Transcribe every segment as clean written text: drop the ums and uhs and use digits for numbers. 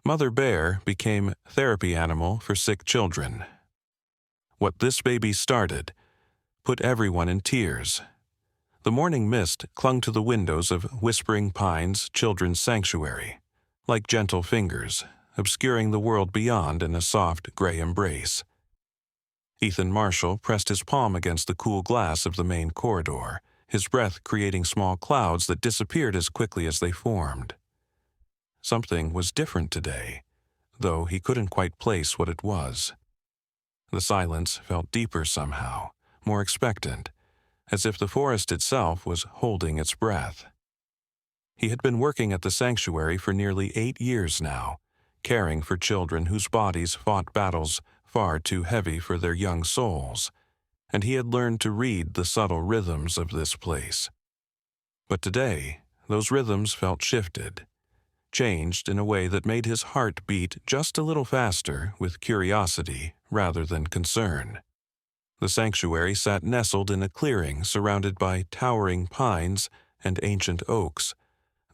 Mother Bear became therapy animal for sick children. What this baby started put everyone in tears. The morning mist clung to the windows of Whispering Pines Children's Sanctuary, like gentle fingers, obscuring the world beyond in a soft gray embrace. Ethan Marshall pressed his palm against the cool glass of the main corridor, his breath creating small clouds that disappeared as quickly as they formed. Something was different today, though he couldn't quite place what it was. The silence felt deeper somehow, more expectant, as if the forest itself was holding its breath. He had been working at the sanctuary for nearly 8 years now, caring for children whose bodies fought battles far too heavy for their young souls, and he had learned to read the subtle rhythms of this place. But today, those rhythms felt shifted, changed in a way that made his heart beat just a little faster with curiosity rather than concern. The sanctuary sat nestled in a clearing surrounded by towering pines and ancient oaks,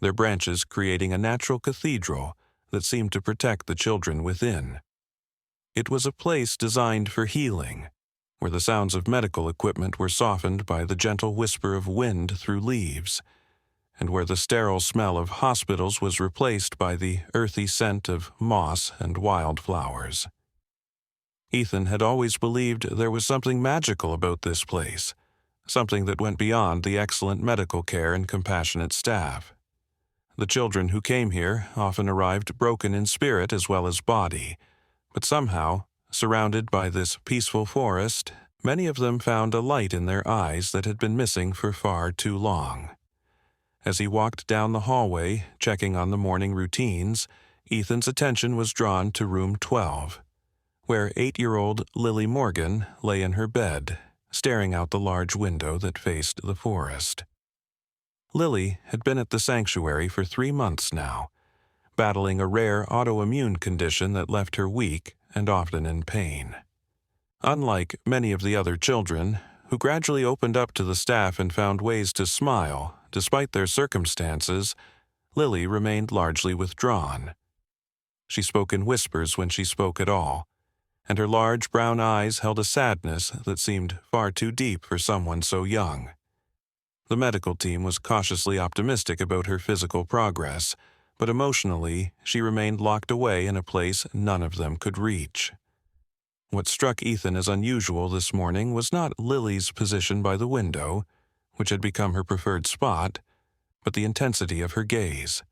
their branches creating a natural cathedral that seemed to protect the children within. It was a place designed for healing, where the sounds of medical equipment were softened by the gentle whisper of wind through leaves, and where the sterile smell of hospitals was replaced by the earthy scent of moss and wildflowers. Ethan had always believed there was something magical about this place, something that went beyond the excellent medical care and compassionate staff. The children who came here often arrived broken in spirit as well as body, but somehow, surrounded by this peaceful forest, many of them found a light in their eyes that had been missing for far too long. As he walked down the hallway, checking on the morning routines, Ethan's attention was drawn to room 12, where 8-year-old Lily Morgan lay in her bed, staring out the large window that faced the forest. Lily had been at the sanctuary for 3 months now, battling a rare autoimmune condition that left her weak and often in pain. Unlike many of the other children, who gradually opened up to the staff and found ways to smile despite their circumstances, Lily remained largely withdrawn. She spoke in whispers when she spoke at all, and her large brown eyes held a sadness that seemed far too deep for someone so young. The medical team was cautiously optimistic about her physical progress, but emotionally, she remained locked away in a place none of them could reach. What struck Ethan as unusual this morning was not Lily's position by the window, which had become her preferred spot, but the intensity of her gaze.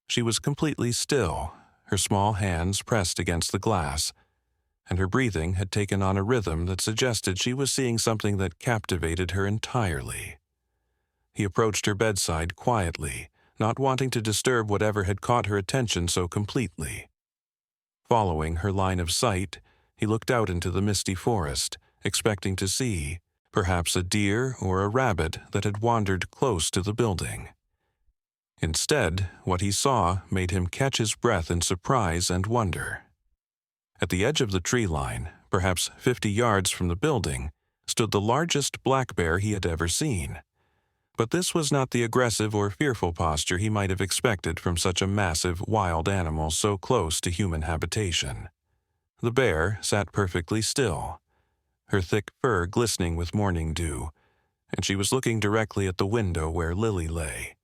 She was completely still, her small hands pressed against the glass, and her breathing had taken on a rhythm that suggested she was seeing something that captivated her entirely. He approached her bedside quietly, not wanting to disturb whatever had caught her attention so completely. Following her line of sight, he looked out into the misty forest, expecting to see, perhaps a deer or a rabbit that had wandered close to the building. Instead, what he saw made him catch his breath in surprise and wonder. At the edge of the tree line, perhaps 50 yards from the building, stood the largest black bear he had ever seen. But this was not the aggressive or fearful posture he might have expected from such a massive wild animal so close to human habitation. The bear sat perfectly still, her thick fur glistening with morning dew, and she was looking directly at the window where Lily lay.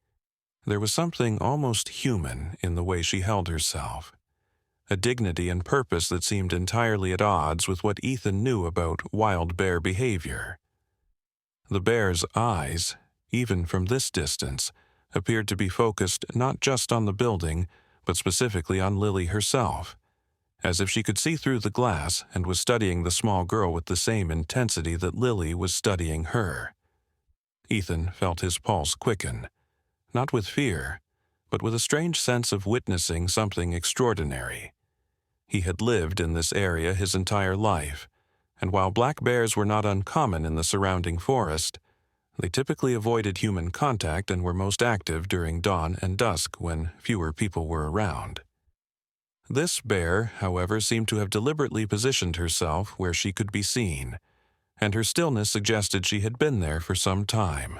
There was something almost human in the way she held herself, a dignity and purpose that seemed entirely at odds with what Ethan knew about wild bear behavior. The bear's eyes, even from this distance, appeared to be focused not just on the building, but specifically on Lily herself, as if she could see through the glass and was studying the small girl with the same intensity that Lily was studying her. Ethan felt his pulse quicken, not with fear, but with a strange sense of witnessing something extraordinary. He had lived in this area his entire life, and while black bears were not uncommon in the surrounding forest, they typically avoided human contact and were most active during dawn and dusk when fewer people were around. This bear, however, seemed to have deliberately positioned herself where she could be seen, and her stillness suggested she had been there for some time.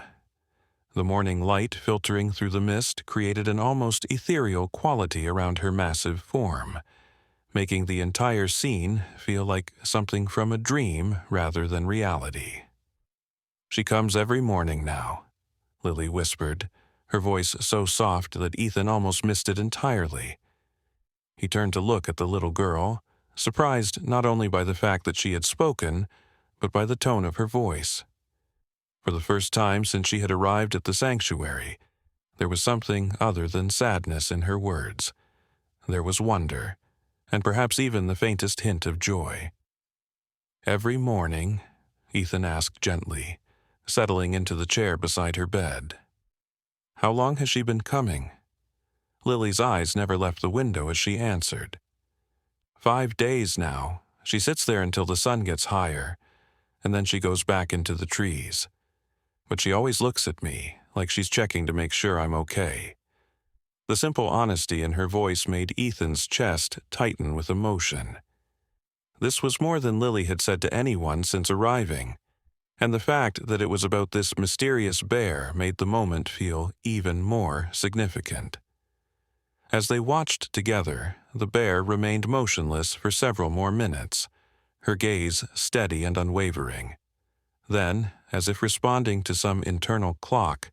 The morning light filtering through the mist created an almost ethereal quality around her massive form, making the entire scene feel like something from a dream rather than reality. "She comes every morning now," Lily whispered, her voice so soft that Ethan almost missed it entirely. He turned to look at the little girl, surprised not only by the fact that she had spoken, but by the tone of her voice. For the first time since she had arrived at the sanctuary, there was something other than sadness in her words. There was wonder, and perhaps even the faintest hint of joy. "Every morning?" Ethan asked gently, settling into the chair beside her bed. "How long has she been coming?" Lily's eyes never left the window as she answered. 5 days now. She sits there until the sun gets higher, and then she goes back into the trees. But she always looks at me, like she's checking to make sure I'm okay." The simple honesty in her voice made Ethan's chest tighten with emotion. This was more than Lily had said to anyone since arriving, and the fact that it was about this mysterious bear made the moment feel even more significant. As they watched together, the bear remained motionless for several more minutes, her gaze steady and unwavering. Then, as if responding to some internal clock,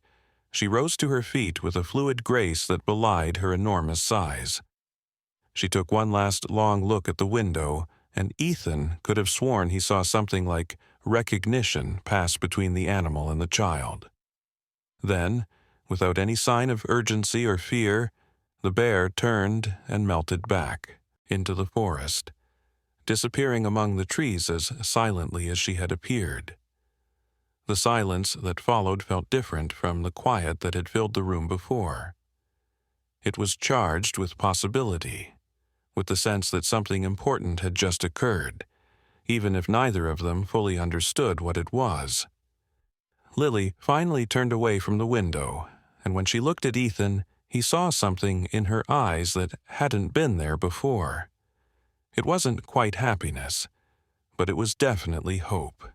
she rose to her feet with a fluid grace that belied her enormous size. She took one last long look at the window, and Ethan could have sworn he saw something like recognition pass between the animal and the child. Then, without any sign of urgency or fear, the bear turned and melted back into the forest, disappearing among the trees as silently as she had appeared. The silence that followed felt different from the quiet that had filled the room before. It was charged with possibility, with the sense that something important had just occurred, even if neither of them fully understood what it was. Lily finally turned away from the window, and when she looked at Ethan, he saw something in her eyes that hadn't been there before. It wasn't quite happiness, but it was definitely hope,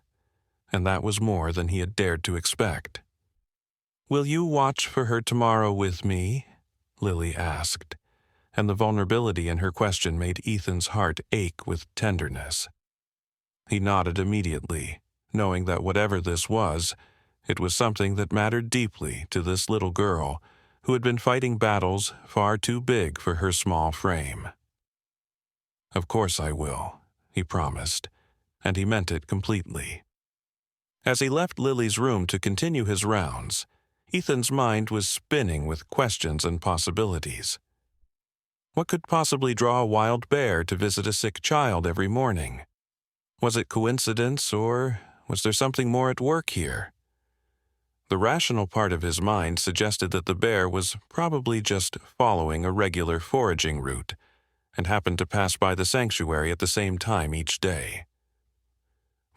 and that was more than he had dared to expect. "Will you watch for her tomorrow with me?" Lily asked, and the vulnerability in her question made Ethan's heart ache with tenderness. He nodded immediately, knowing that whatever this was, it was something that mattered deeply to this little girl who had been fighting battles far too big for her small frame. "Of course I will," he promised, and he meant it completely. As he left Lily's room to continue his rounds, Ethan's mind was spinning with questions and possibilities. What could possibly draw a wild bear to visit a sick child every morning? Was it coincidence, or was there something more at work here? The rational part of his mind suggested that the bear was probably just following a regular foraging route and happened to pass by the sanctuary at the same time each day.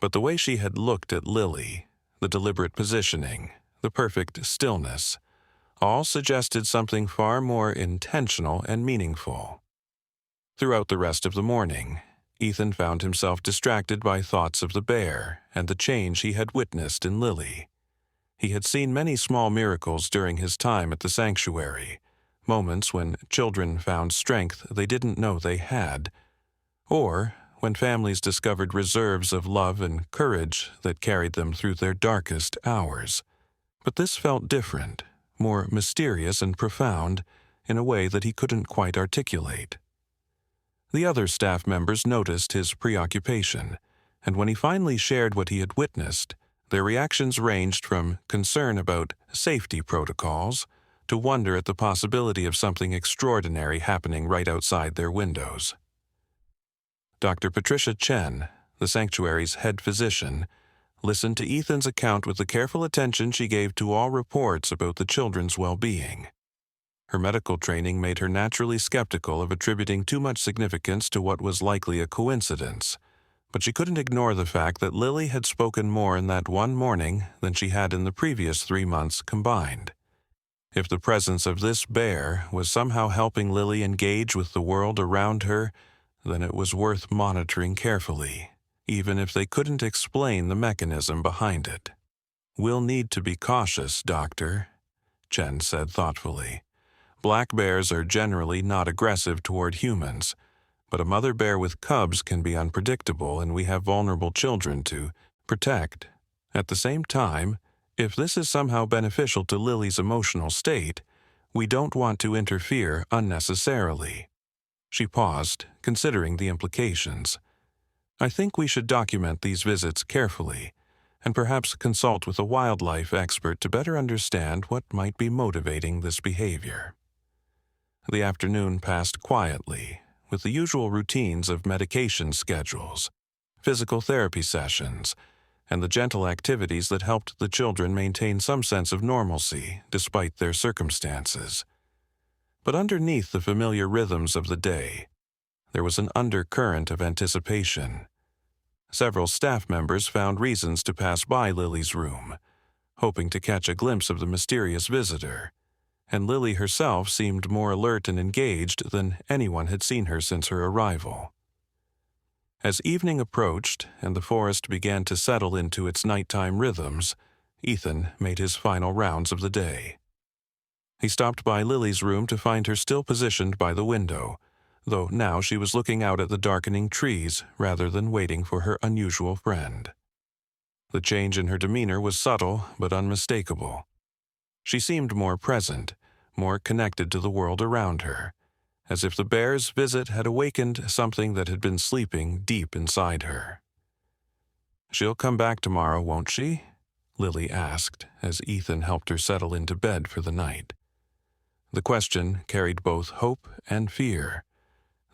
But the way she had looked at Lily, the deliberate positioning, the perfect stillness, all suggested something far more intentional and meaningful. Throughout the rest of the morning, Ethan found himself distracted by thoughts of the bear and the change he had witnessed in Lily. He had seen many small miracles during his time at the sanctuary, moments when children found strength they didn't know they had, or when families discovered reserves of love and courage that carried them through their darkest hours. But this felt different, more mysterious and profound, in a way that he couldn't quite articulate. The other staff members noticed his preoccupation, and when he finally shared what he had witnessed, their reactions ranged from concern about safety protocols to wonder at the possibility of something extraordinary happening right outside their windows. Dr. Patricia Chen, the sanctuary's head physician, listened to Ethan's account with the careful attention she gave to all reports about the children's well-being. Her medical training made her naturally skeptical of attributing too much significance to what was likely a coincidence, but she couldn't ignore the fact that Lily had spoken more in that one morning than she had in the previous 3 months combined. If the presence of this bear was somehow helping Lily engage with the world around her, then it was worth monitoring carefully, even if they couldn't explain the mechanism behind it. "We'll need to be cautious, Doctor," Chen said thoughtfully. Black bears are generally not aggressive toward humans, but a mother bear with cubs can be unpredictable, and we have vulnerable children to protect. At the same time, if this is somehow beneficial to Lily's emotional state, we don't want to interfere unnecessarily. She paused, considering the implications. I think we should document these visits carefully, and perhaps consult with a wildlife expert to better understand what might be motivating this behavior. The afternoon passed quietly, with the usual routines of medication schedules, physical therapy sessions, and the gentle activities that helped the children maintain some sense of normalcy despite their circumstances. But underneath the familiar rhythms of the day, there was an undercurrent of anticipation. Several staff members found reasons to pass by Lily's room, hoping to catch a glimpse of the mysterious visitor, and Lily herself seemed more alert and engaged than anyone had seen her since her arrival. As evening approached and the forest began to settle into its nighttime rhythms, Ethan made his final rounds of the day. He stopped by Lily's room to find her still positioned by the window, though now she was looking out at the darkening trees rather than waiting for her unusual friend. The change in her demeanor was subtle but unmistakable. She seemed more present, more connected to the world around her, as if the bear's visit had awakened something that had been sleeping deep inside her. "She'll come back tomorrow, won't she?" Lily asked, as Ethan helped her settle into bed for the night. The question carried both hope and fear,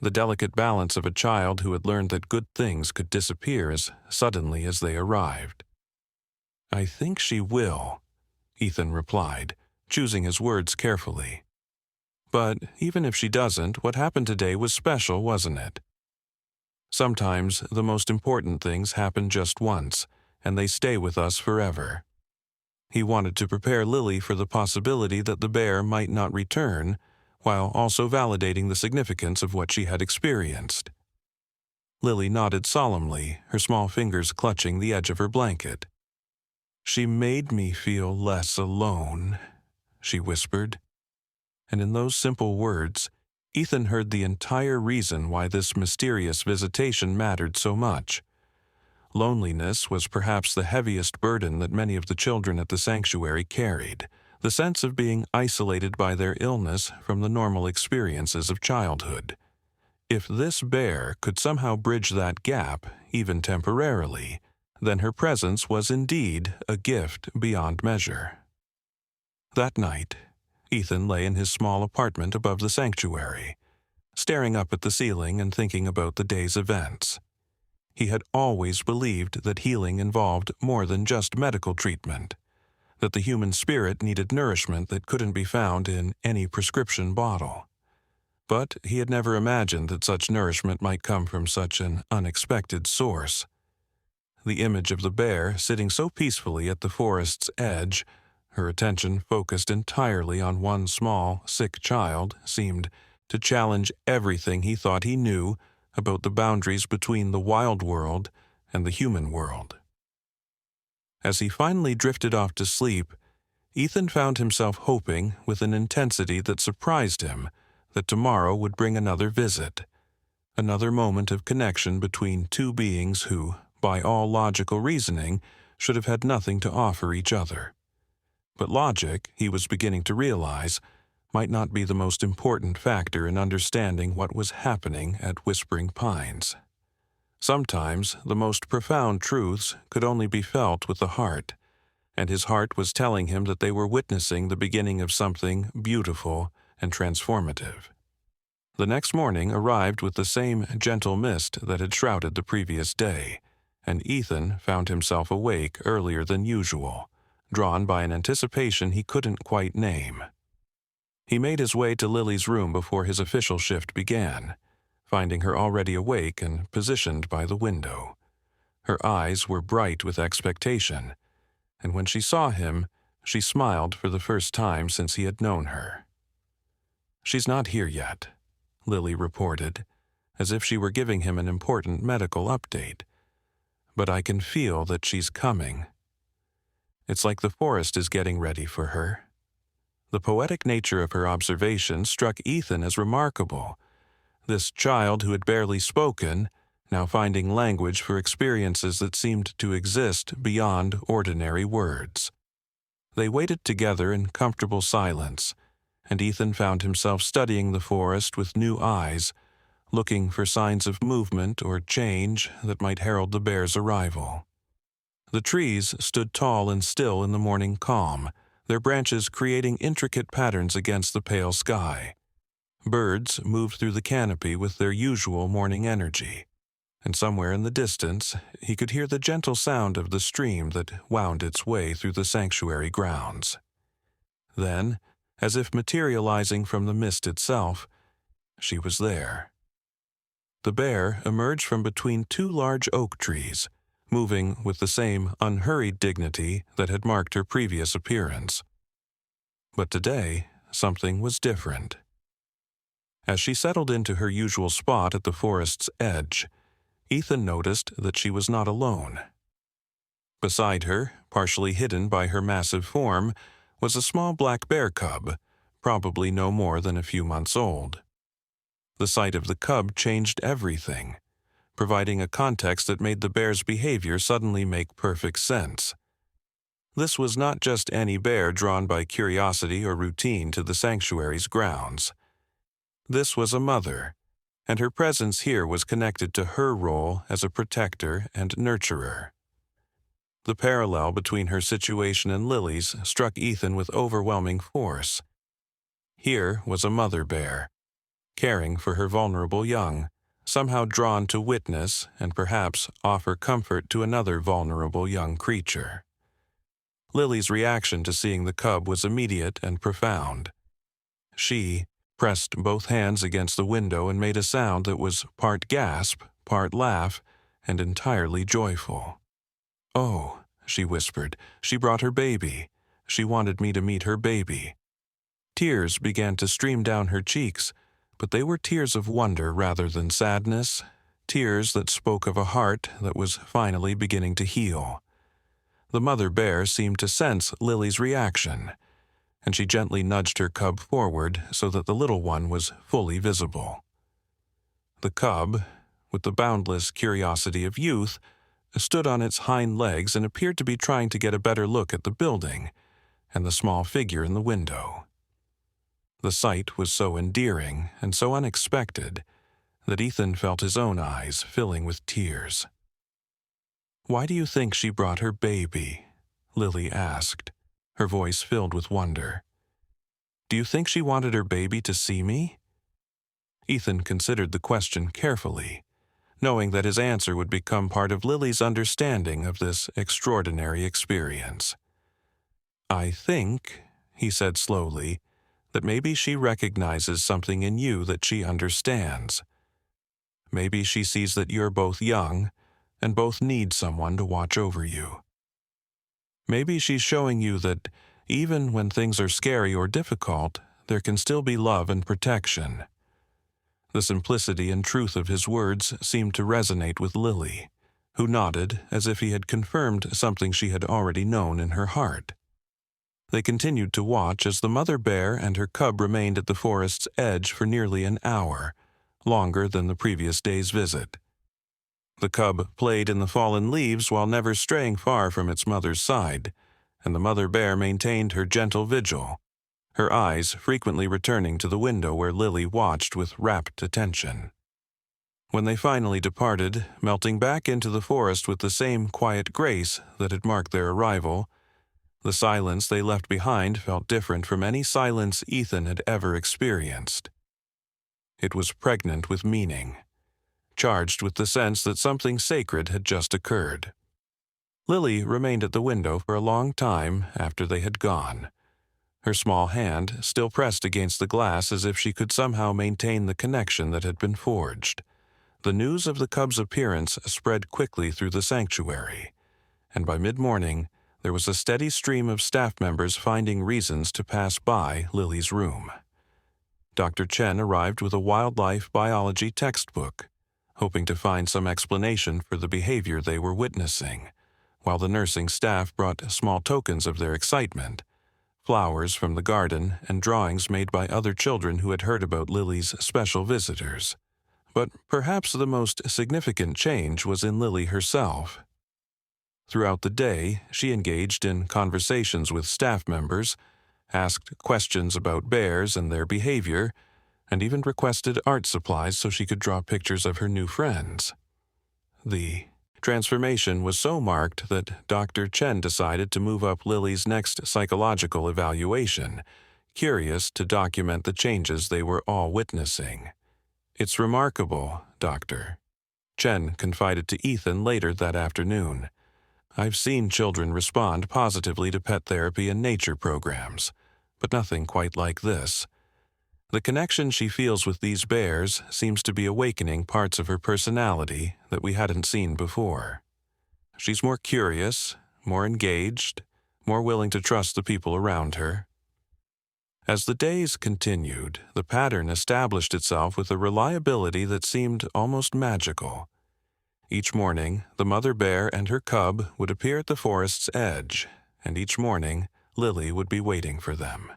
the delicate balance of a child who had learned that good things could disappear as suddenly as they arrived. "I think she will," Ethan replied, choosing his words carefully. "But even if she doesn't, what happened today was special, wasn't it? Sometimes the most important things happen just once, and they stay with us forever." He wanted to prepare Lily for the possibility that the bear might not return, while also validating the significance of what she had experienced. Lily nodded solemnly, her small fingers clutching the edge of her blanket. "She made me feel less alone," she whispered. And in those simple words, Ethan heard the entire reason why this mysterious visitation mattered so much. Loneliness was perhaps the heaviest burden that many of the children at the sanctuary carried, the sense of being isolated by their illness from the normal experiences of childhood. If this bear could somehow bridge that gap, even temporarily, then her presence was indeed a gift beyond measure. That night, Ethan lay in his small apartment above the sanctuary, staring up at the ceiling and thinking about the day's events. He had always believed that healing involved more than just medical treatment, that the human spirit needed nourishment that couldn't be found in any prescription bottle. But he had never imagined that such nourishment might come from such an unexpected source. The image of the bear sitting so peacefully at the forest's edge, her attention focused entirely on one small, sick child, seemed to challenge everything he thought he knew about the boundaries between the wild world and the human world. As he finally drifted off to sleep, Ethan found himself hoping, with an intensity that surprised him, that tomorrow would bring another visit, another moment of connection between two beings who, by all logical reasoning, should have had nothing to offer each other. But logic, he was beginning to realize, might not be the most important factor in understanding what was happening at Whispering Pines. Sometimes the most profound truths could only be felt with the heart, and his heart was telling him that they were witnessing the beginning of something beautiful and transformative. The next morning arrived with the same gentle mist that had shrouded the previous day, and Ethan found himself awake earlier than usual, drawn by an anticipation he couldn't quite name. He made his way to Lily's room before his official shift began, finding her already awake and positioned by the window. Her eyes were bright with expectation, and when she saw him, she smiled for the first time since he had known her. "She's not here yet," Lily reported, as if she were giving him an important medical update. "But I can feel that she's coming. It's like the forest is getting ready for her." The poetic nature of her observation struck Ethan as remarkable. This child who had barely spoken, now finding language for experiences that seemed to exist beyond ordinary words. They waited together in comfortable silence, and Ethan found himself studying the forest with new eyes, looking for signs of movement or change that might herald the bear's arrival. The trees stood tall and still in the morning calm, their branches creating intricate patterns against the pale sky. Birds moved through the canopy with their usual morning energy, and somewhere in the distance he could hear the gentle sound of the stream that wound its way through the sanctuary grounds. Then, as if materializing from the mist itself, she was there. The bear emerged from between two large oak trees, moving with the same unhurried dignity that had marked her previous appearance. But today, something was different. As she settled into her usual spot at the forest's edge, Ethan noticed that she was not alone. Beside her, partially hidden by her massive form, was a small black bear cub, probably no more than a few months old. The sight of the cub changed everything, providing a context that made the bear's behavior suddenly make perfect sense. This was not just any bear drawn by curiosity or routine to the sanctuary's grounds. This was a mother, and her presence here was connected to her role as a protector and nurturer. The parallel between her situation and Lily's struck Ethan with overwhelming force. Here was a mother bear, caring for her vulnerable young, somehow drawn to witness and perhaps offer comfort to another vulnerable young creature. Lily's reaction to seeing the cub was immediate and profound. She pressed both hands against the window and made a sound that was part gasp, part laugh, and entirely joyful. "Oh," she whispered, "she brought her baby. She wanted me to meet her baby." Tears began to stream down her cheeks, but they were tears of wonder rather than sadness, tears that spoke of a heart that was finally beginning to heal. The mother bear seemed to sense Lily's reaction, and she gently nudged her cub forward so that the little one was fully visible. The cub, with the boundless curiosity of youth, stood on its hind legs and appeared to be trying to get a better look at the building and the small figure in the window. The sight was so endearing and so unexpected that Ethan felt his own eyes filling with tears. "Why do you think she brought her baby?" Lily asked, her voice filled with wonder. "Do you think she wanted her baby to see me?" Ethan considered the question carefully, knowing that his answer would become part of Lily's understanding of this extraordinary experience. "I think," he said slowly, "that maybe she recognizes something in you that she understands. Maybe she sees that you're both young and both need someone to watch over you. Maybe she's showing you that even when things are scary or difficult, there can still be love and protection." The simplicity and truth of his words seemed to resonate with Lily, who nodded as if he had confirmed something she had already known in her heart. They continued to watch as the mother bear and her cub remained at the forest's edge for nearly an hour, longer than the previous day's visit. The cub played in the fallen leaves while never straying far from its mother's side, and the mother bear maintained her gentle vigil, her eyes frequently returning to the window where Lily watched with rapt attention. When they finally departed, melting back into the forest with the same quiet grace that had marked their arrival, the silence they left behind felt different from any silence Ethan had ever experienced. It was pregnant with meaning, charged with the sense that something sacred had just occurred. Lily remained at the window for a long time after they had gone, her small hand still pressed against the glass as if she could somehow maintain the connection that had been forged. The news of the cub's appearance spread quickly through the sanctuary, and by mid-morning, there was a steady stream of staff members finding reasons to pass by Lily's room. Dr. Chen arrived with a wildlife biology textbook, hoping to find some explanation for the behavior they were witnessing, while the nursing staff brought small tokens of their excitement, flowers from the garden, and drawings made by other children who had heard about Lily's special visitors. But perhaps the most significant change was in Lily herself. Throughout the day, she engaged in conversations with staff members, asked questions about bears and their behavior, and even requested art supplies so she could draw pictures of her new friends. The transformation was so marked that Dr. Chen decided to move up Lily's next psychological evaluation, curious to document the changes they were all witnessing. "It's remarkable, Doctor," Chen confided to Ethan later that afternoon. "I've seen children respond positively to pet therapy and nature programs, but nothing quite like this. The connection she feels with these bears seems to be awakening parts of her personality that we hadn't seen before. She's more curious, more engaged, more willing to trust the people around her." As the days continued, the pattern established itself with a reliability that seemed almost magical. Each morning, the mother bear and her cub would appear at the forest's edge, and each morning, Lily would be waiting for them.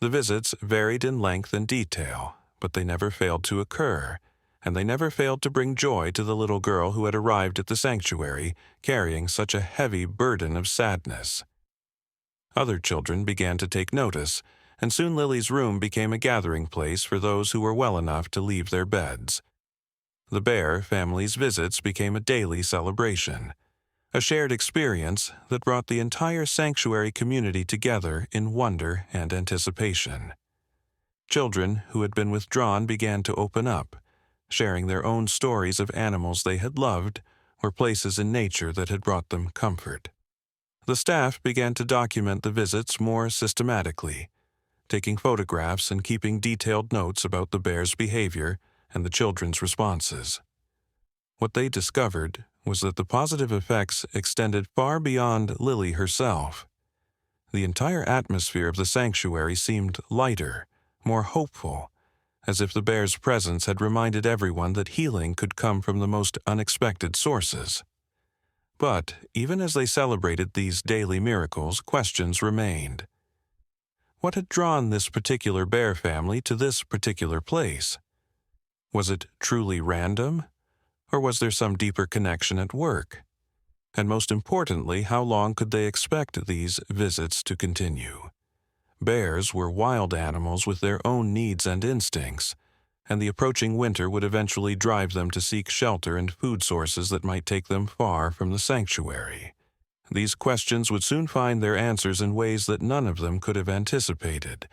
The visits varied in length and detail, but they never failed to occur, and they never failed to bring joy to the little girl who had arrived at the sanctuary carrying such a heavy burden of sadness. Other children began to take notice, and soon Lily's room became a gathering place for those who were well enough to leave their beds. The bear family's visits became a daily celebration, a shared experience that brought the entire sanctuary community together in wonder and anticipation. Children who had been withdrawn began to open up, sharing their own stories of animals they had loved or places in nature that had brought them comfort. The staff began to document the visits more systematically, taking photographs and keeping detailed notes about the bear's behavior and the children's responses. What they discovered was that the positive effects extended far beyond Lily herself. The entire atmosphere of the sanctuary seemed lighter, more hopeful, as if the bear's presence had reminded everyone that healing could come from the most unexpected sources. But even as they celebrated these daily miracles, questions remained. What had drawn this particular bear family to this particular place? Was it truly random, or was there some deeper connection at work? And most importantly, how long could they expect these visits to continue? Bears were wild animals with their own needs and instincts, and the approaching winter would eventually drive them to seek shelter and food sources that might take them far from the sanctuary. These questions would soon find their answers in ways that none of them could have anticipated,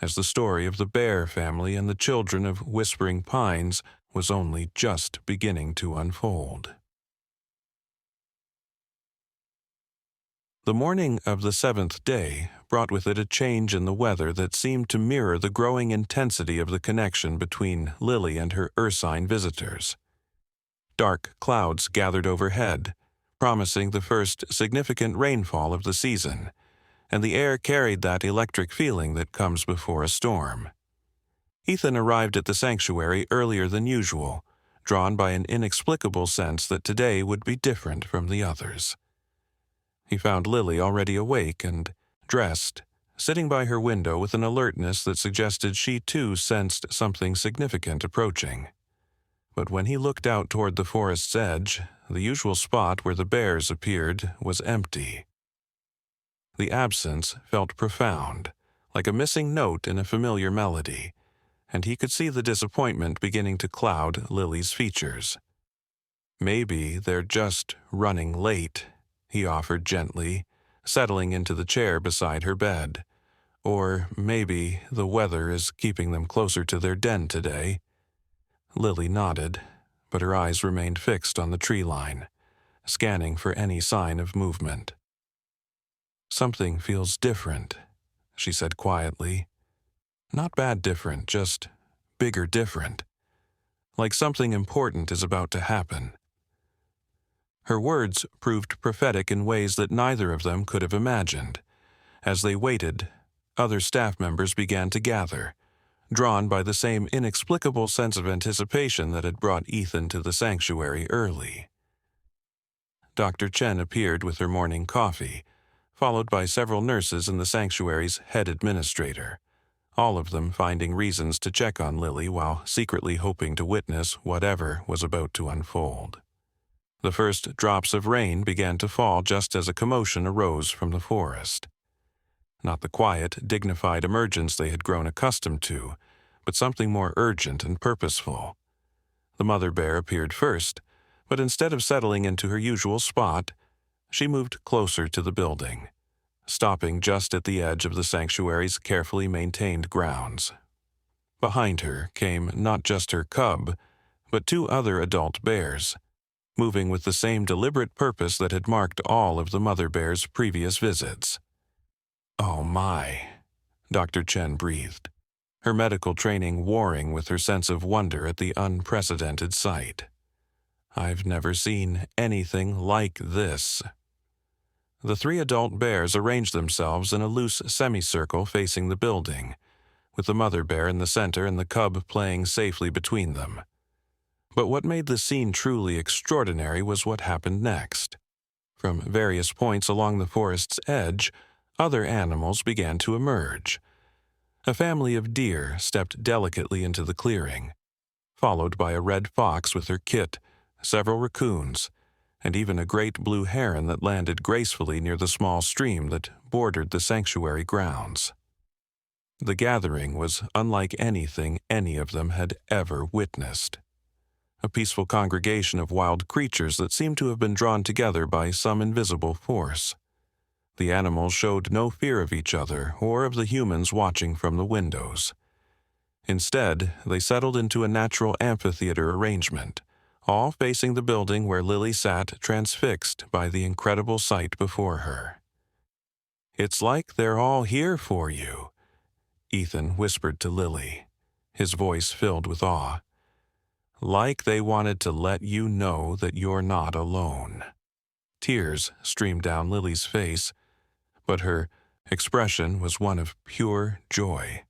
as the story of the bear family and the children of Whispering Pines was only just beginning to unfold. The morning of the 7th day brought with it a change in the weather that seemed to mirror the growing intensity of the connection between Lily and her ursine visitors. Dark clouds gathered overhead, promising the first significant rainfall of the season, and the air carried that electric feeling that comes before a storm. Ethan arrived at the sanctuary earlier than usual, drawn by an inexplicable sense that today would be different from the others. He found Lily already awake and dressed, sitting by her window with an alertness that suggested she too sensed something significant approaching. But when he looked out toward the forest's edge, the usual spot where the bears appeared was empty. The absence felt profound, like a missing note in a familiar melody, and he could see the disappointment beginning to cloud Lily's features. "Maybe they're just running late," he offered gently, settling into the chair beside her bed. "Or maybe the weather is keeping them closer to their den today." Lily nodded, but her eyes remained fixed on the tree line, scanning for any sign of movement. "Something feels different," she said quietly. "Not bad different, just bigger different. Like something important is about to happen." Her words proved prophetic in ways that neither of them could have imagined. As they waited, other staff members began to gather, drawn by the same inexplicable sense of anticipation that had brought Ethan to the sanctuary early. Dr. Chen appeared with her morning coffee, followed by several nurses and the sanctuary's head administrator, all of them finding reasons to check on Lily while secretly hoping to witness whatever was about to unfold. The first drops of rain began to fall just as a commotion arose from the forest. Not the quiet, dignified emergence they had grown accustomed to, but something more urgent and purposeful. The mother bear appeared first, but instead of settling into her usual spot, she moved closer to the building, stopping just at the edge of the sanctuary's carefully maintained grounds. Behind her came not just her cub, but two other adult bears, moving with the same deliberate purpose that had marked all of the mother bear's previous visits. "Oh my," Dr. Chen breathed, her medical training warring with her sense of wonder at the unprecedented sight. "I've never seen anything like this." The three adult bears arranged themselves in a loose semicircle facing the building, with the mother bear in the center and the cub playing safely between them. But what made the scene truly extraordinary was what happened next. From various points along the forest's edge, other animals began to emerge. A family of deer stepped delicately into the clearing, followed by a red fox with her kit, several raccoons, and even a great blue heron that landed gracefully near the small stream that bordered the sanctuary grounds. The gathering was unlike anything any of them had ever witnessed. A peaceful congregation of wild creatures that seemed to have been drawn together by some invisible force. The animals showed no fear of each other or of the humans watching from the windows. Instead, they settled into a natural amphitheater arrangement, all facing the building where Lily sat transfixed by the incredible sight before her. "It's like they're all here for you," Ethan whispered to Lily, his voice filled with awe. "Like they wanted to let you know that you're not alone." Tears streamed down Lily's face, but her expression was one of pure joy.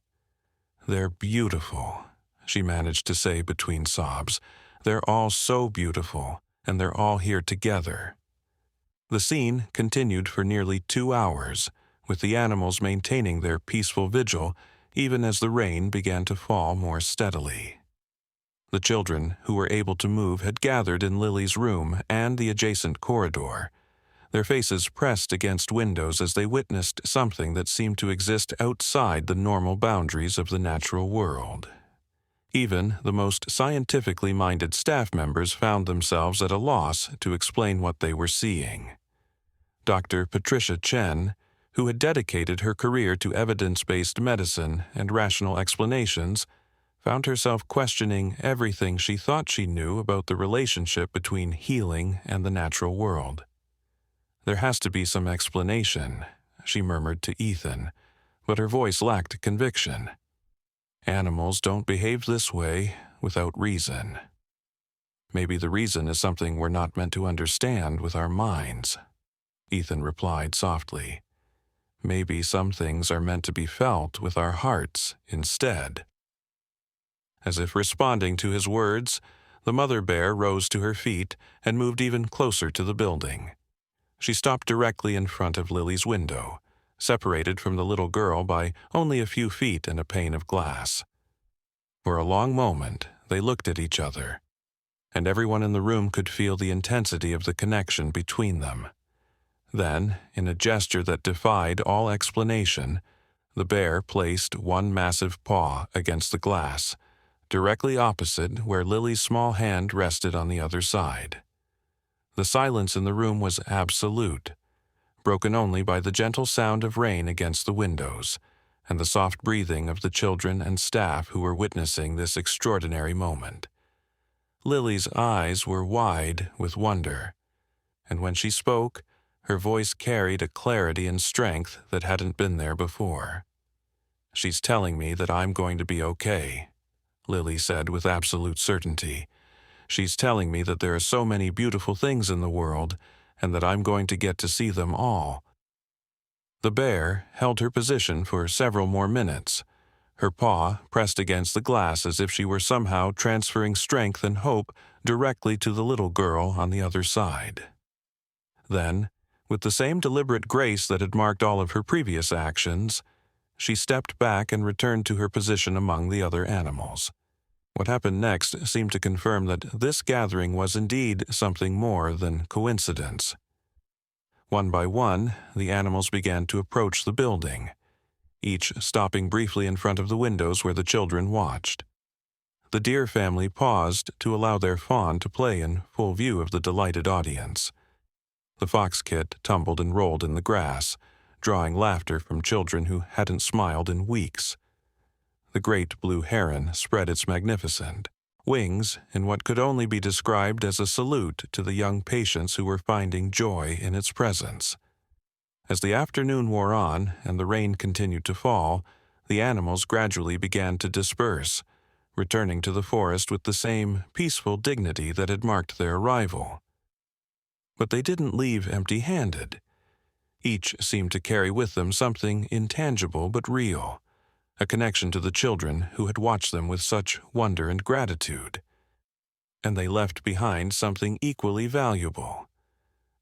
"They're beautiful," she managed to say between sobs. "They're all so beautiful, and they're all here together." The scene continued for nearly 2 hours, with the animals maintaining their peaceful vigil even as the rain began to fall more steadily. The children who were able to move had gathered in Lily's room and the adjacent corridor, their faces pressed against windows as they witnessed something that seemed to exist outside the normal boundaries of the natural world. Even the most scientifically minded staff members found themselves at a loss to explain what they were seeing. Dr. Patricia Chen, who had dedicated her career to evidence-based medicine and rational explanations, found herself questioning everything she thought she knew about the relationship between healing and the natural world. "There has to be some explanation," she murmured to Ethan, but her voice lacked conviction. "Animals don't behave this way without reason. Maybe the reason is something we're not meant to understand with our minds," Ethan replied softly. "Maybe some things are meant to be felt with our hearts instead." As if responding to his words, the mother bear rose to her feet and moved even closer to the building. She stopped directly in front of Lily's window, separated from the little girl by only a few feet and a pane of glass. For a long moment, they looked at each other, and everyone in the room could feel the intensity of the connection between them. Then, in a gesture that defied all explanation, the bear placed one massive paw against the glass, directly opposite where Lily's small hand rested on the other side. The silence in the room was absolute, broken only by the gentle sound of rain against the windows and the soft breathing of the children and staff who were witnessing this extraordinary moment. Lily's eyes were wide with wonder, and when she spoke, her voice carried a clarity and strength that hadn't been there before. "She's telling me that I'm going to be okay," Lily said with absolute certainty. "She's telling me that there are so many beautiful things in the world and that I'm going to get to see them all." The bear held her position for several more minutes, her paw pressed against the glass as if she were somehow transferring strength and hope directly to the little girl on the other side. Then, With the same deliberate grace that had marked all of her previous actions, she stepped back and returned to her position among the other animals. What happened next seemed to confirm that this gathering was indeed something more than coincidence. One by one, the animals began to approach the building, each stopping briefly in front of the windows where the children watched. The deer family paused to allow their fawn to play in full view of the delighted audience. The fox kit tumbled and rolled in the grass, drawing laughter from children who hadn't smiled in weeks. The great blue heron spread its magnificent wings in what could only be described as a salute to the young patients who were finding joy in its presence. As the afternoon wore on and the rain continued to fall, the animals gradually began to disperse, returning to the forest with the same peaceful dignity that had marked their arrival. But they didn't leave empty-handed. Each seemed to carry with them something intangible but real, a connection to the children who had watched them with such wonder and gratitude. And they left behind something equally valuable,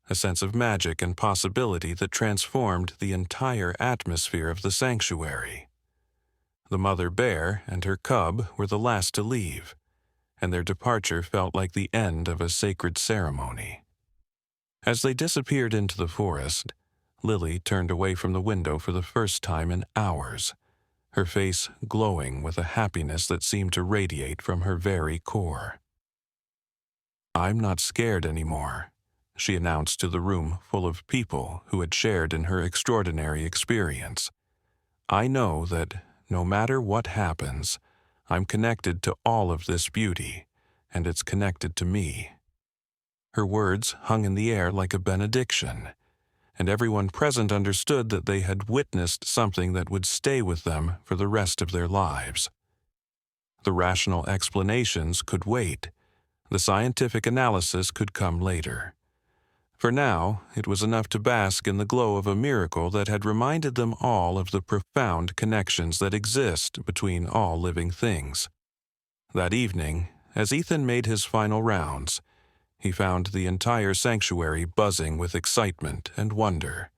a sense of magic and possibility that transformed the entire atmosphere of the sanctuary. The mother bear and her cub were the last to leave, and their departure felt like the end of a sacred ceremony. As they disappeared into the forest, Lily turned away from the window for the first time in hours, her face glowing with a happiness that seemed to radiate from her very core. "I'm not scared anymore," she announced to the room full of people who had shared in her extraordinary experience. "I know that no matter what happens, I'm connected to all of this beauty, and it's connected to me." Her words hung in the air like a benediction, and everyone present understood that they had witnessed something that would stay with them for the rest of their lives. The rational explanations could wait. The scientific analysis could come later. For now, it was enough to bask in the glow of a miracle that had reminded them all of the profound connections that exist between all living things. That evening, as Ethan made his final rounds, he found the entire sanctuary buzzing with excitement and wonder.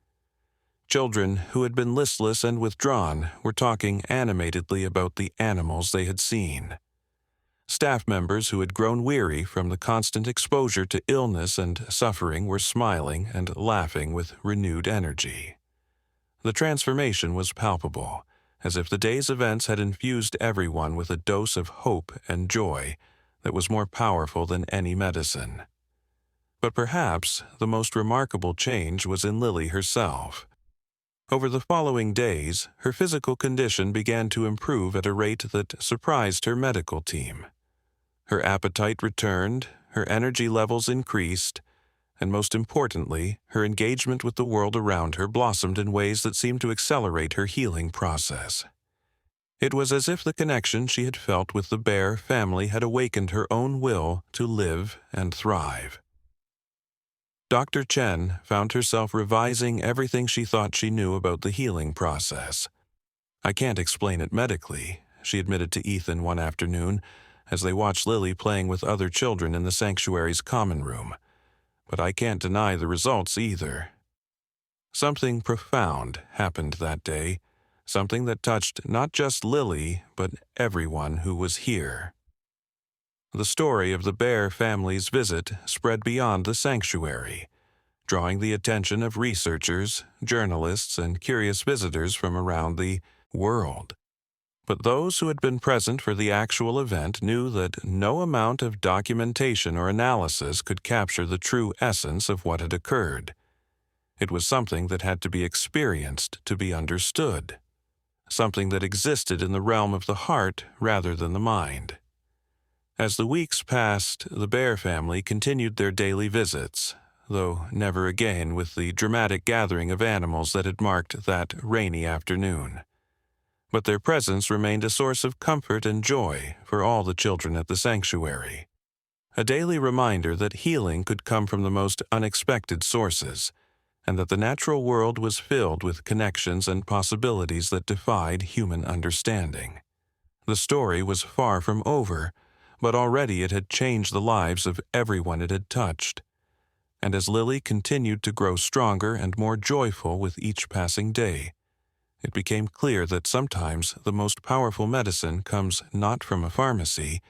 Children who had been listless and withdrawn were talking animatedly about the animals they had seen. Staff members who had grown weary from the constant exposure to illness and suffering were smiling and laughing with renewed energy. The transformation was palpable, as if the day's events had infused everyone with a dose of hope and joy that was more powerful than any medicine. But perhaps the most remarkable change was in Lily herself. Over the following days, her physical condition began to improve at a rate that surprised her medical team. Her appetite returned, her energy levels increased, and most importantly, her engagement with the world around her blossomed in ways that seemed to accelerate her healing process. It was as if the connection she had felt with the bear family had awakened her own will to live and thrive. Dr. Chen found herself revising everything she thought she knew about the healing process. "I can't explain it medically," she admitted to Ethan one afternoon as they watched Lily playing with other children in the sanctuary's common room. "But I can't deny the results either." Something profound happened that day, something that touched not just Lily, but everyone who was here. The story of the bear family's visit spread beyond the sanctuary, drawing the attention of researchers, journalists, and curious visitors from around the world. But those who had been present for the actual event knew that no amount of documentation or analysis could capture the true essence of what had occurred. It was something that had to be experienced to be understood, something that existed in the realm of the heart rather than the mind. As the weeks passed, the bear family continued their daily visits, though never again with the dramatic gathering of animals that had marked that rainy afternoon. But their presence remained a source of comfort and joy for all the children at the sanctuary, a daily reminder that healing could come from the most unexpected sources, and that the natural world was filled with connections and possibilities that defied human understanding. The story was far from over, but already it had changed the lives of everyone it had touched. And as Lily continued to grow stronger and more joyful with each passing day, it became clear that sometimes the most powerful medicine comes not from a pharmacy,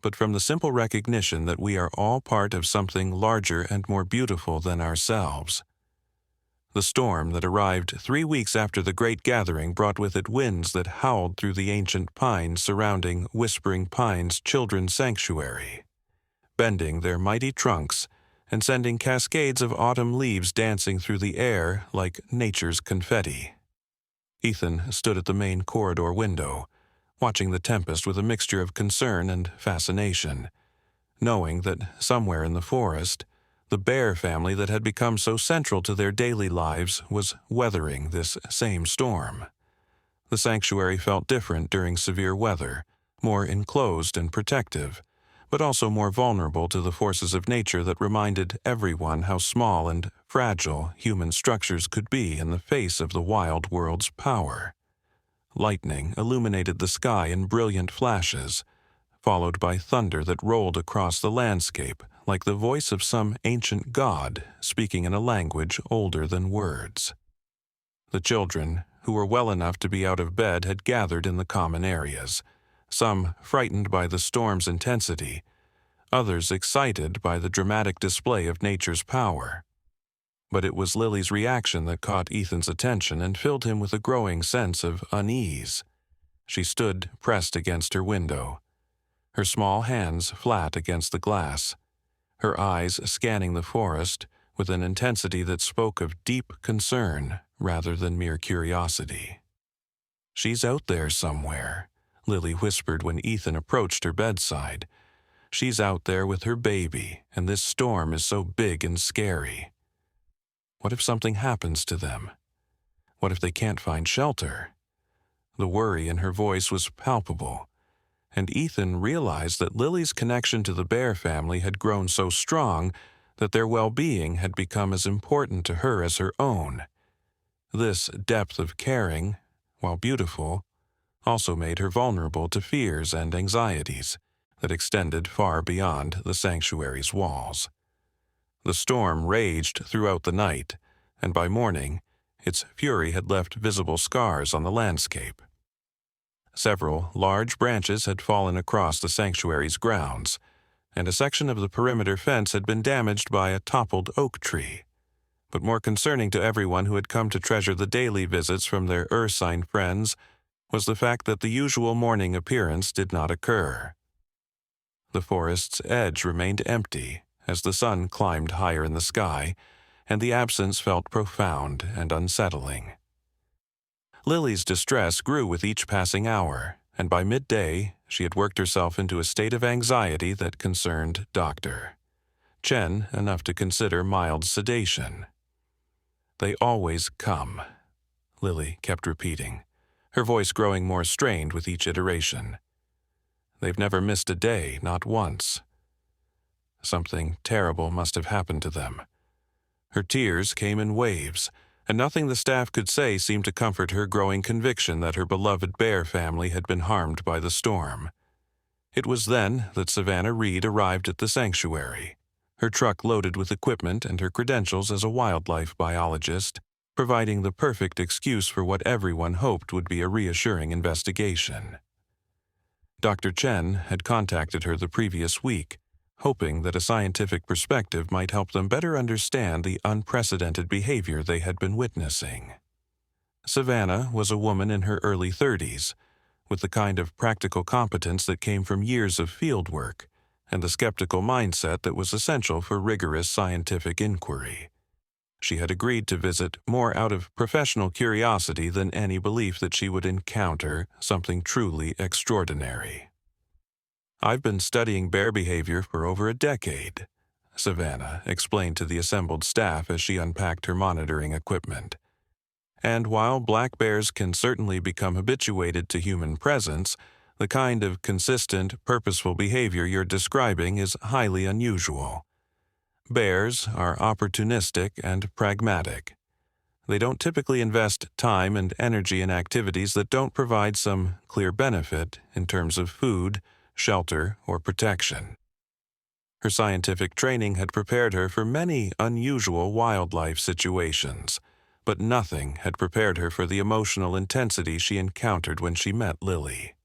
but from the simple recognition that we are all part of something larger and more beautiful than ourselves. The storm that arrived 3 weeks after the great gathering brought with it winds that howled through the ancient pines surrounding Whispering Pines Children's Sanctuary, bending their mighty trunks and sending cascades of autumn leaves dancing through the air like nature's confetti. Ethan stood at the main corridor window, watching the tempest with a mixture of concern and fascination, knowing that somewhere in the forest, the bear family that had become so central to their daily lives was weathering this same storm. The sanctuary felt different during severe weather, more enclosed and protective, but also more vulnerable to the forces of nature that reminded everyone how small and fragile human structures could be in the face of the wild world's power. Lightning illuminated the sky in brilliant flashes, followed by thunder that rolled across the landscape like the voice of some ancient god speaking in a language older than words. The children, who were well enough to be out of bed, had gathered in the common areas, some frightened by the storm's intensity, others excited by the dramatic display of nature's power. But it was Lily's reaction that caught Ethan's attention and filled him with a growing sense of unease. She stood pressed against her window, her small hands flat against the glass, her eyes scanning the forest with an intensity that spoke of deep concern rather than mere curiosity. "She's out there somewhere," Lily whispered when Ethan approached her bedside. "She's out there with her baby, and this storm is so big and scary. What if something happens to them? What if they can't find shelter?" The worry in her voice was palpable, and Ethan realized that Lily's connection to the bear family had grown so strong that their well-being had become as important to her as her own. This depth of caring, while beautiful, also made her vulnerable to fears and anxieties that extended far beyond the sanctuary's walls. The storm raged throughout the night, and by morning, its fury had left visible scars on the landscape. Several large branches had fallen across the sanctuary's grounds, and a section of the perimeter fence had been damaged by a toppled oak tree. But more concerning to everyone who had come to treasure the daily visits from their Ursine friends was the fact that the usual morning appearance did not occur. The forest's edge remained empty as the sun climbed higher in the sky, and the absence felt profound and unsettling. Lily's distress grew with each passing hour, and by midday she had worked herself into a state of anxiety that concerned Dr. Chen enough to consider mild sedation. "They always come," Lily kept repeating, her voice growing more strained with each iteration. "They've never missed a day, not once. Something terrible must have happened to them." Her tears came in waves, and nothing the staff could say seemed to comfort her growing conviction that her beloved bear family had been harmed by the storm. It was then that Savannah Reed arrived at the sanctuary, her truck loaded with equipment and her credentials as a wildlife biologist, providing the perfect excuse for what everyone hoped would be a reassuring investigation. Dr. Chen had contacted her the previous week, hoping that a scientific perspective might help them better understand the unprecedented behavior they had been witnessing. Savannah was a woman in her early 30s, with the kind of practical competence that came from years of field work and the skeptical mindset that was essential for rigorous scientific inquiry. She had agreed to visit more out of professional curiosity than any belief that she would encounter something truly extraordinary. "I've been studying bear behavior for over a decade," Savannah explained to the assembled staff as she unpacked her monitoring equipment. "And while black bears can certainly become habituated to human presence, the kind of consistent, purposeful behavior you're describing is highly unusual. Bears are opportunistic and pragmatic. They don't typically invest time and energy in activities that don't provide some clear benefit in terms of food, shelter, or protection." Her scientific training had prepared her for many unusual wildlife situations, but nothing had prepared her for the emotional intensity she encountered when she met Lily.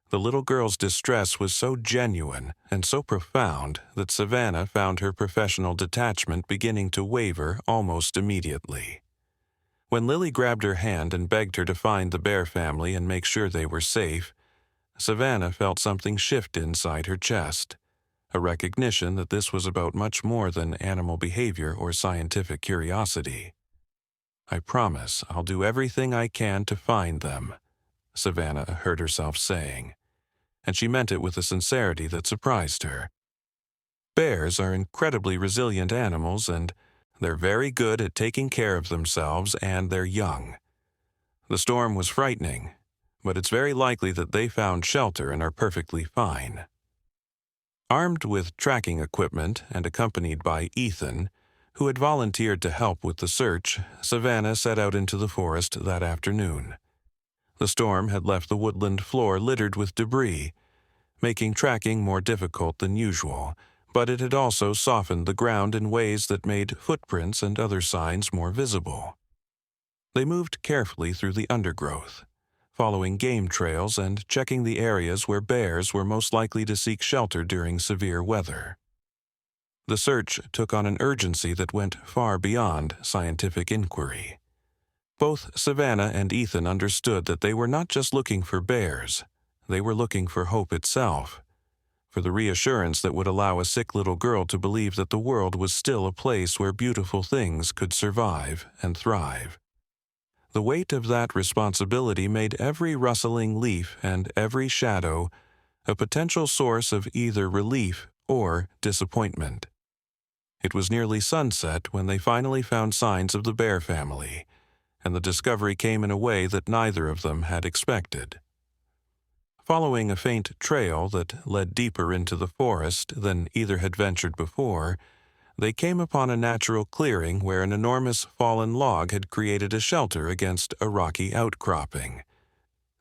The little girl's distress was so genuine and so profound that Savannah found her professional detachment beginning to waver almost immediately. When Lily grabbed her hand and begged her to find the bear family and make sure they were safe, Savannah felt something shift inside her chest, a recognition that this was about much more than animal behavior or scientific curiosity. "I promise I'll do everything I can to find them," Savannah heard herself saying, and she meant it with a sincerity that surprised her. Bears are incredibly resilient animals, and they're very good at taking care of themselves and their young. The storm was frightening, but it's very likely that they found shelter and are perfectly fine. Armed with tracking equipment and accompanied by Ethan, who had volunteered to help with the search, Savannah set out into the forest that afternoon. The storm had left the woodland floor littered with debris, making tracking more difficult than usual, but it had also softened the ground in ways that made footprints and other signs more visible. They moved carefully through the undergrowth, following game trails and checking the areas where bears were most likely to seek shelter during severe weather. The search took on an urgency that went far beyond scientific inquiry. Both Savannah and Ethan understood that they were not just looking for bears, they were looking for hope itself, for the reassurance that would allow a sick little girl to believe that the world was still a place where beautiful things could survive and thrive. The weight of that responsibility made every rustling leaf and every shadow a potential source of either relief or disappointment. It was nearly sunset when they finally found signs of the bear family, and the discovery came in a way that neither of them had expected. Following a faint trail that led deeper into the forest than either had ventured before, they came upon a natural clearing where an enormous fallen log had created a shelter against a rocky outcropping.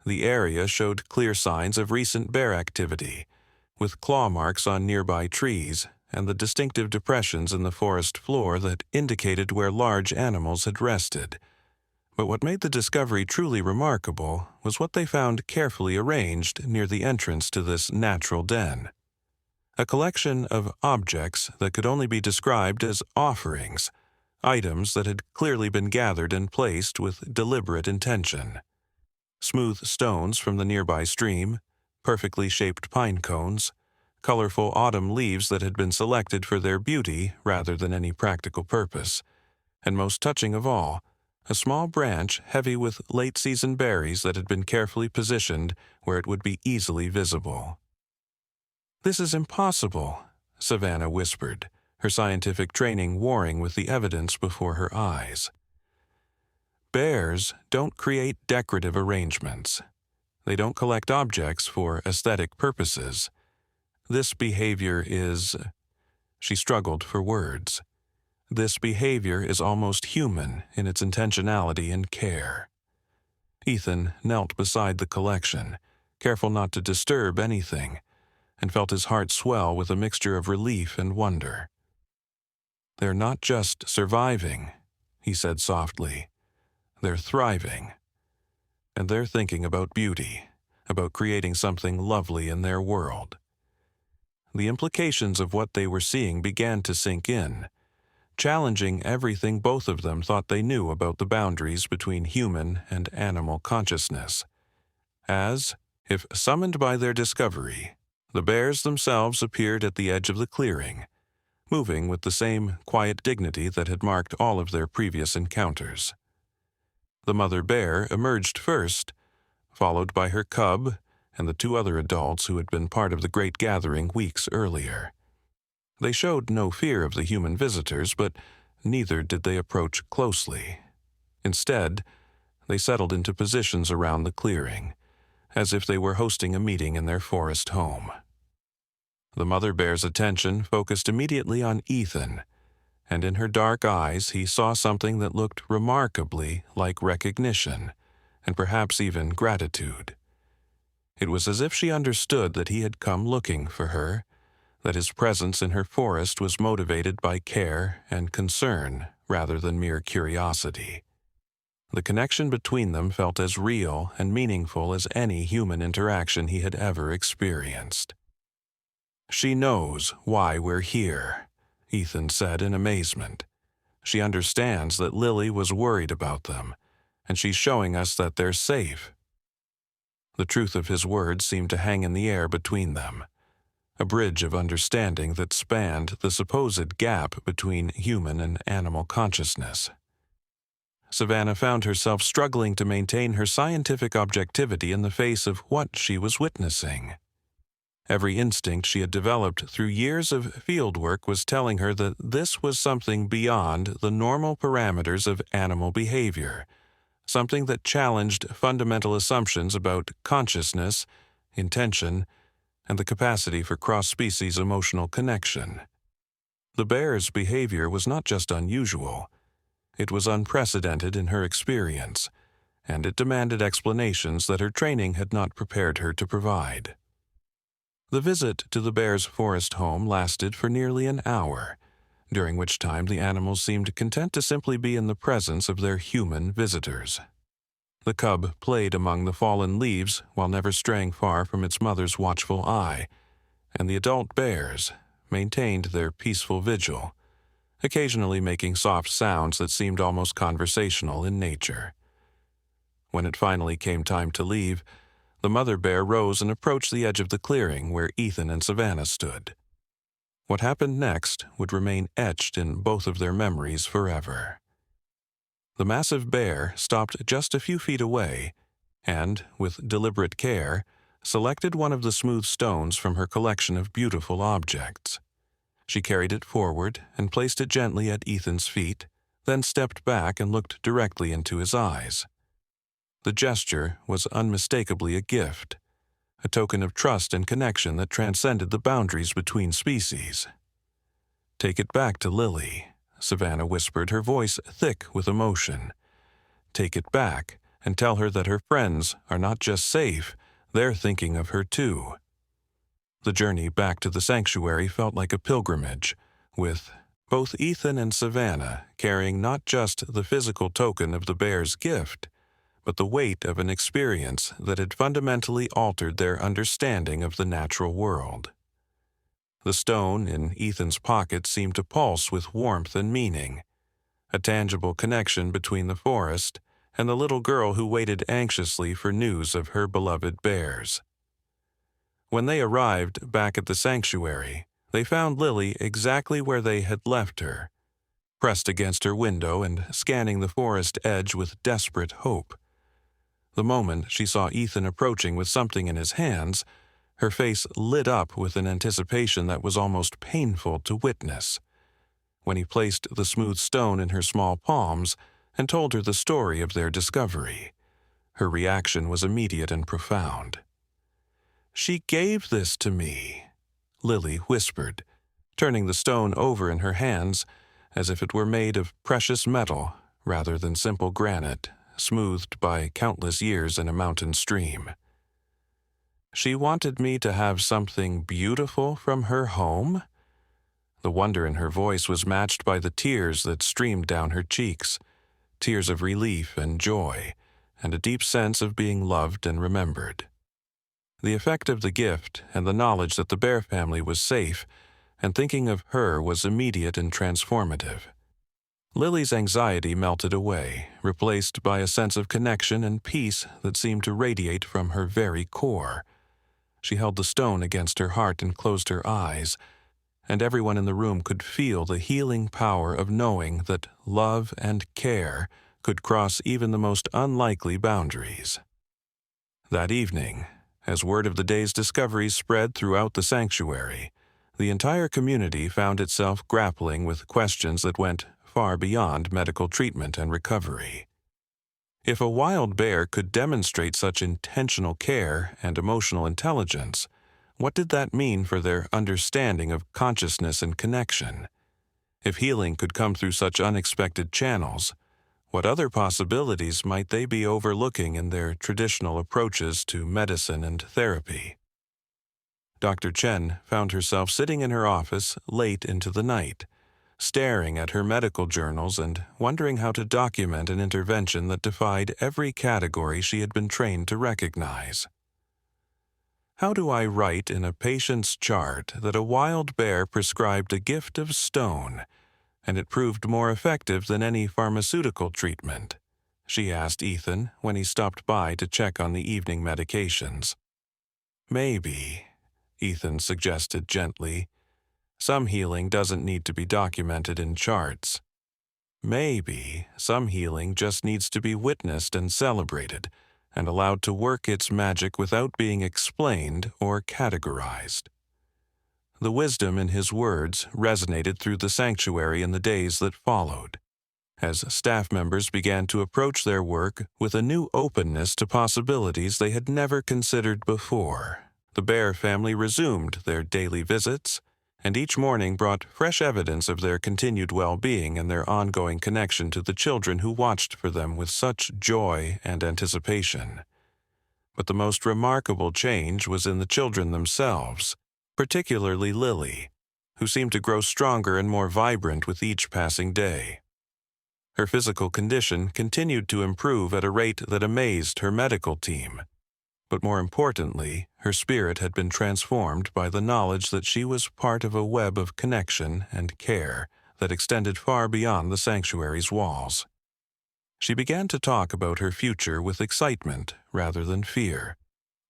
The area showed clear signs of recent bear activity, with claw marks on nearby trees and the distinctive depressions in the forest floor that indicated where large animals had rested. But what made the discovery truly remarkable was what they found carefully arranged near the entrance to this natural den. A collection of objects that could only be described as offerings, items that had clearly been gathered and placed with deliberate intention. Smooth stones from the nearby stream, perfectly shaped pine cones, colorful autumn leaves that had been selected for their beauty rather than any practical purpose, and most touching of all, a small branch heavy with late-season berries that had been carefully positioned where it would be easily visible. "This is impossible," Savannah whispered, her scientific training warring with the evidence before her eyes. Bears don't create decorative arrangements. They don't collect objects for aesthetic purposes. This behavior is... She struggled for words. This behavior is almost human in its intentionality and care. Ethan knelt beside the collection, careful not to disturb anything, and felt his heart swell with a mixture of relief and wonder. "They're not just surviving," he said softly. "They're thriving. And they're thinking about beauty, about creating something lovely in their world." The implications of what they were seeing began to sink in, challenging everything both of them thought they knew about the boundaries between human and animal consciousness. As, if summoned by their discovery, the bears themselves appeared at the edge of the clearing, moving with the same quiet dignity that had marked all of their previous encounters. The mother bear emerged first, followed by her cub and the two other adults who had been part of the great gathering weeks earlier. They showed no fear of the human visitors, but neither did they approach closely. Instead, they settled into positions around the clearing, as if they were hosting a meeting in their forest home. The mother bear's attention focused immediately on Ethan, and in her dark eyes he saw something that looked remarkably like recognition, and perhaps even gratitude. It was as if she understood that he had come looking for her, that his presence in her forest was motivated by care and concern rather than mere curiosity. The connection between them felt as real and meaningful as any human interaction he had ever experienced. "She knows why we're here," Ethan said in amazement. "She understands that Lily was worried about them, and she's showing us that they're safe." The truth of his words seemed to hang in the air between them, a bridge of understanding that spanned the supposed gap between human and animal consciousness. Savannah found herself struggling to maintain her scientific objectivity in the face of what she was witnessing. Every instinct she had developed through years of fieldwork was telling her that this was something beyond the normal parameters of animal behavior, something that challenged fundamental assumptions about consciousness, intention, and the capacity for cross-species emotional connection. The bear's behavior was not just unusual. It was unprecedented in her experience, and it demanded explanations that her training had not prepared her to provide. The visit to the bear's forest home lasted for nearly an hour, during which time the animals seemed content to simply be in the presence of their human visitors. The cub played among the fallen leaves while never straying far from its mother's watchful eye, and the adult bears maintained their peaceful vigil, occasionally making soft sounds that seemed almost conversational in nature. When it finally came time to leave, the mother bear rose and approached the edge of the clearing where Ethan and Savannah stood. What happened next would remain etched in both of their memories forever. The massive bear stopped just a few feet away and, with deliberate care, selected one of the smooth stones from her collection of beautiful objects. She carried it forward and placed it gently at Ethan's feet, then stepped back and looked directly into his eyes. The gesture was unmistakably a gift, a token of trust and connection that transcended the boundaries between species. "Take it back to Lily," Savannah whispered, her voice thick with emotion. "Take it back and tell her that her friends are not just safe, they're thinking of her too." The journey back to the sanctuary felt like a pilgrimage, with both Ethan and Savannah carrying not just the physical token of the bear's gift, but the weight of an experience that had fundamentally altered their understanding of the natural world. The stone in Ethan's pocket seemed to pulse with warmth and meaning, a tangible connection between the forest and the little girl who waited anxiously for news of her beloved bears. When they arrived back at the sanctuary, they found Lily exactly where they had left her, pressed against her window and scanning the forest edge with desperate hope. The moment she saw Ethan approaching with something in his hands, her face lit up with an anticipation that was almost painful to witness. When he placed the smooth stone in her small palms and told her the story of their discovery, her reaction was immediate and profound. "She gave this to me," Lily whispered, turning the stone over in her hands as if it were made of precious metal rather than simple granite, smoothed by countless years in a mountain stream. "She wanted me to have something beautiful from her home?" The wonder in her voice was matched by the tears that streamed down her cheeks, tears of relief and joy, and a deep sense of being loved and remembered. The effect of the gift and the knowledge that the bear family was safe and thinking of her was immediate and transformative. Lily's anxiety melted away, replaced by a sense of connection and peace that seemed to radiate from her very core. She held the stone against her heart and closed her eyes, and everyone in the room could feel the healing power of knowing that love and care could cross even the most unlikely boundaries. That evening, as word of the day's discoveries spread throughout the sanctuary, the entire community found itself grappling with questions that went far beyond medical treatment and recovery. If a wild bear could demonstrate such intentional care and emotional intelligence, what did that mean for their understanding of consciousness and connection? If healing could come through such unexpected channels, what other possibilities might they be overlooking in their traditional approaches to medicine and therapy? Dr. Chen found herself sitting in her office late into the night, staring at her medical journals and wondering how to document an intervention that defied every category she had been trained to recognize. How do I write in a patient's chart that a wild bear prescribed a gift of stone, and it proved more effective than any pharmaceutical treatment? She asked Ethan when he stopped by to check on the evening medications. Maybe, Ethan suggested gently, some healing doesn't need to be documented in charts. Maybe some healing just needs to be witnessed and celebrated, and allowed to work its magic without being explained or categorized. The wisdom in his words resonated through the sanctuary in the days that followed, as staff members began to approach their work with a new openness to possibilities they had never considered before. The Bear family resumed their daily visits, and each morning brought fresh evidence of their continued well-being and their ongoing connection to the children who watched for them with such joy and anticipation. But the most remarkable change was in the children themselves, particularly Lily, who seemed to grow stronger and more vibrant with each passing day. Her physical condition continued to improve at a rate that amazed her medical team. But more importantly, her spirit had been transformed by the knowledge that she was part of a web of connection and care that extended far beyond the sanctuary's walls. She began to talk about her future with excitement rather than fear,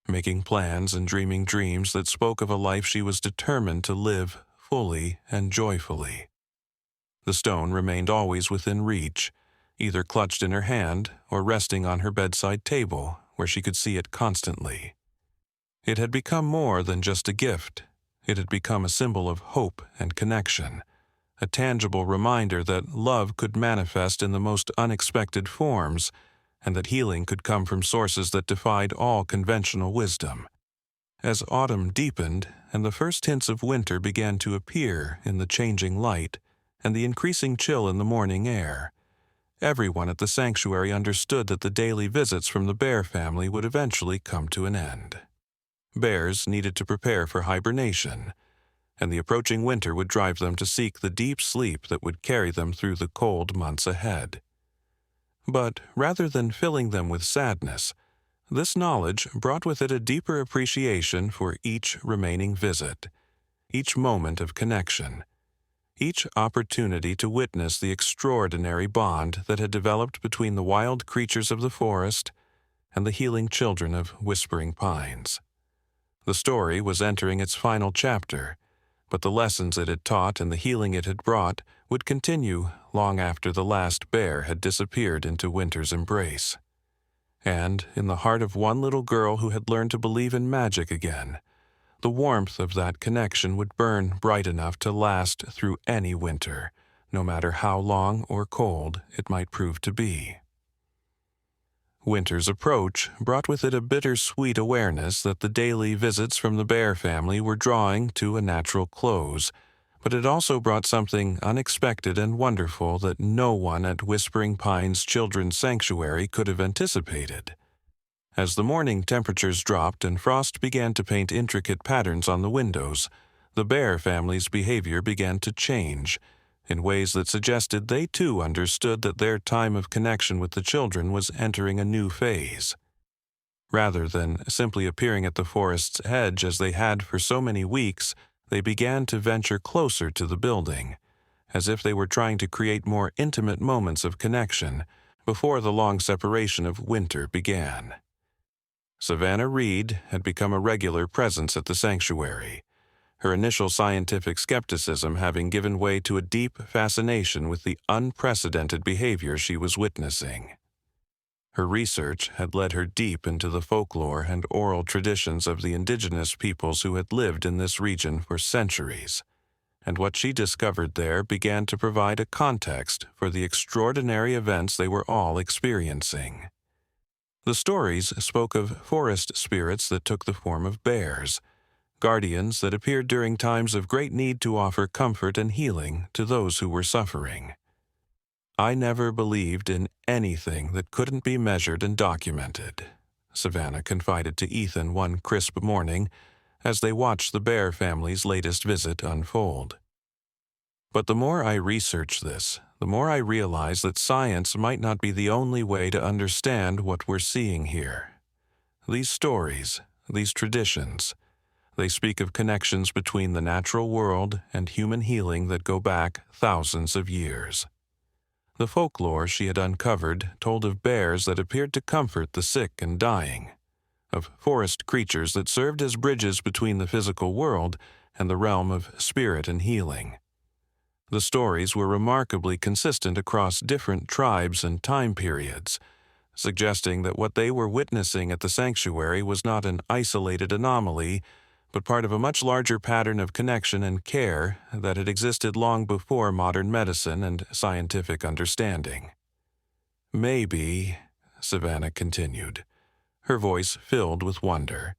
making plans and dreaming dreams that spoke of a life she was determined to live fully and joyfully. The stone remained always within reach, either clutched in her hand or resting on her bedside table, where she could see it constantly. It had become more than just a gift. It had become a symbol of hope and connection, a tangible reminder that love could manifest in the most unexpected forms, and that healing could come from sources that defied all conventional wisdom. As autumn deepened and the first hints of winter began to appear in the changing light and the increasing chill in the morning air, everyone at the sanctuary understood that the daily visits from the Bear family would eventually come to an end. Bears needed to prepare for hibernation, and the approaching winter would drive them to seek the deep sleep that would carry them through the cold months ahead. But rather than filling them with sadness, this knowledge brought with it a deeper appreciation for each remaining visit, each moment of connection, each opportunity to witness the extraordinary bond that had developed between the wild creatures of the forest and the healing children of Whispering Pines. The story was entering its final chapter, but the lessons it had taught and the healing it had brought would continue long after the last bear had disappeared into winter's embrace. And in the heart of one little girl who had learned to believe in magic again, the warmth of that connection would burn bright enough to last through any winter, no matter how long or cold it might prove to be. Winter's approach brought with it a bittersweet awareness that the daily visits from the Bear family were drawing to a natural close, but it also brought something unexpected and wonderful that no one at Whispering Pines Children's Sanctuary could have anticipated. As the morning temperatures dropped and frost began to paint intricate patterns on the windows, the Bear family's behavior began to change, in ways that suggested they too understood that their time of connection with the children was entering a new phase. Rather than simply appearing at the forest's edge as they had for so many weeks, they began to venture closer to the building, as if they were trying to create more intimate moments of connection before the long separation of winter began. Savannah Reed had become a regular presence at the sanctuary, her initial scientific skepticism having given way to a deep fascination with the unprecedented behavior she was witnessing. Her research had led her deep into the folklore and oral traditions of the indigenous peoples who had lived in this region for centuries, and what she discovered there began to provide a context for the extraordinary events they were all experiencing. The stories spoke of forest spirits that took the form of bears, guardians that appeared during times of great need to offer comfort and healing to those who were suffering. "I never believed in anything that couldn't be measured and documented," Savannah confided to Ethan one crisp morning, as they watched the Bear family's latest visit unfold. But the more I research this, the more I realize that science might not be the only way to understand what we're seeing here. These stories, these traditions, they speak of connections between the natural world and human healing that go back thousands of years. The folklore she had uncovered told of bears that appeared to comfort the sick and dying, of forest creatures that served as bridges between the physical world and the realm of spirit and healing. The stories were remarkably consistent across different tribes and time periods, suggesting that what they were witnessing at the sanctuary was not an isolated anomaly, but part of a much larger pattern of connection and care that had existed long before modern medicine and scientific understanding. Maybe, Savannah continued, her voice filled with wonder,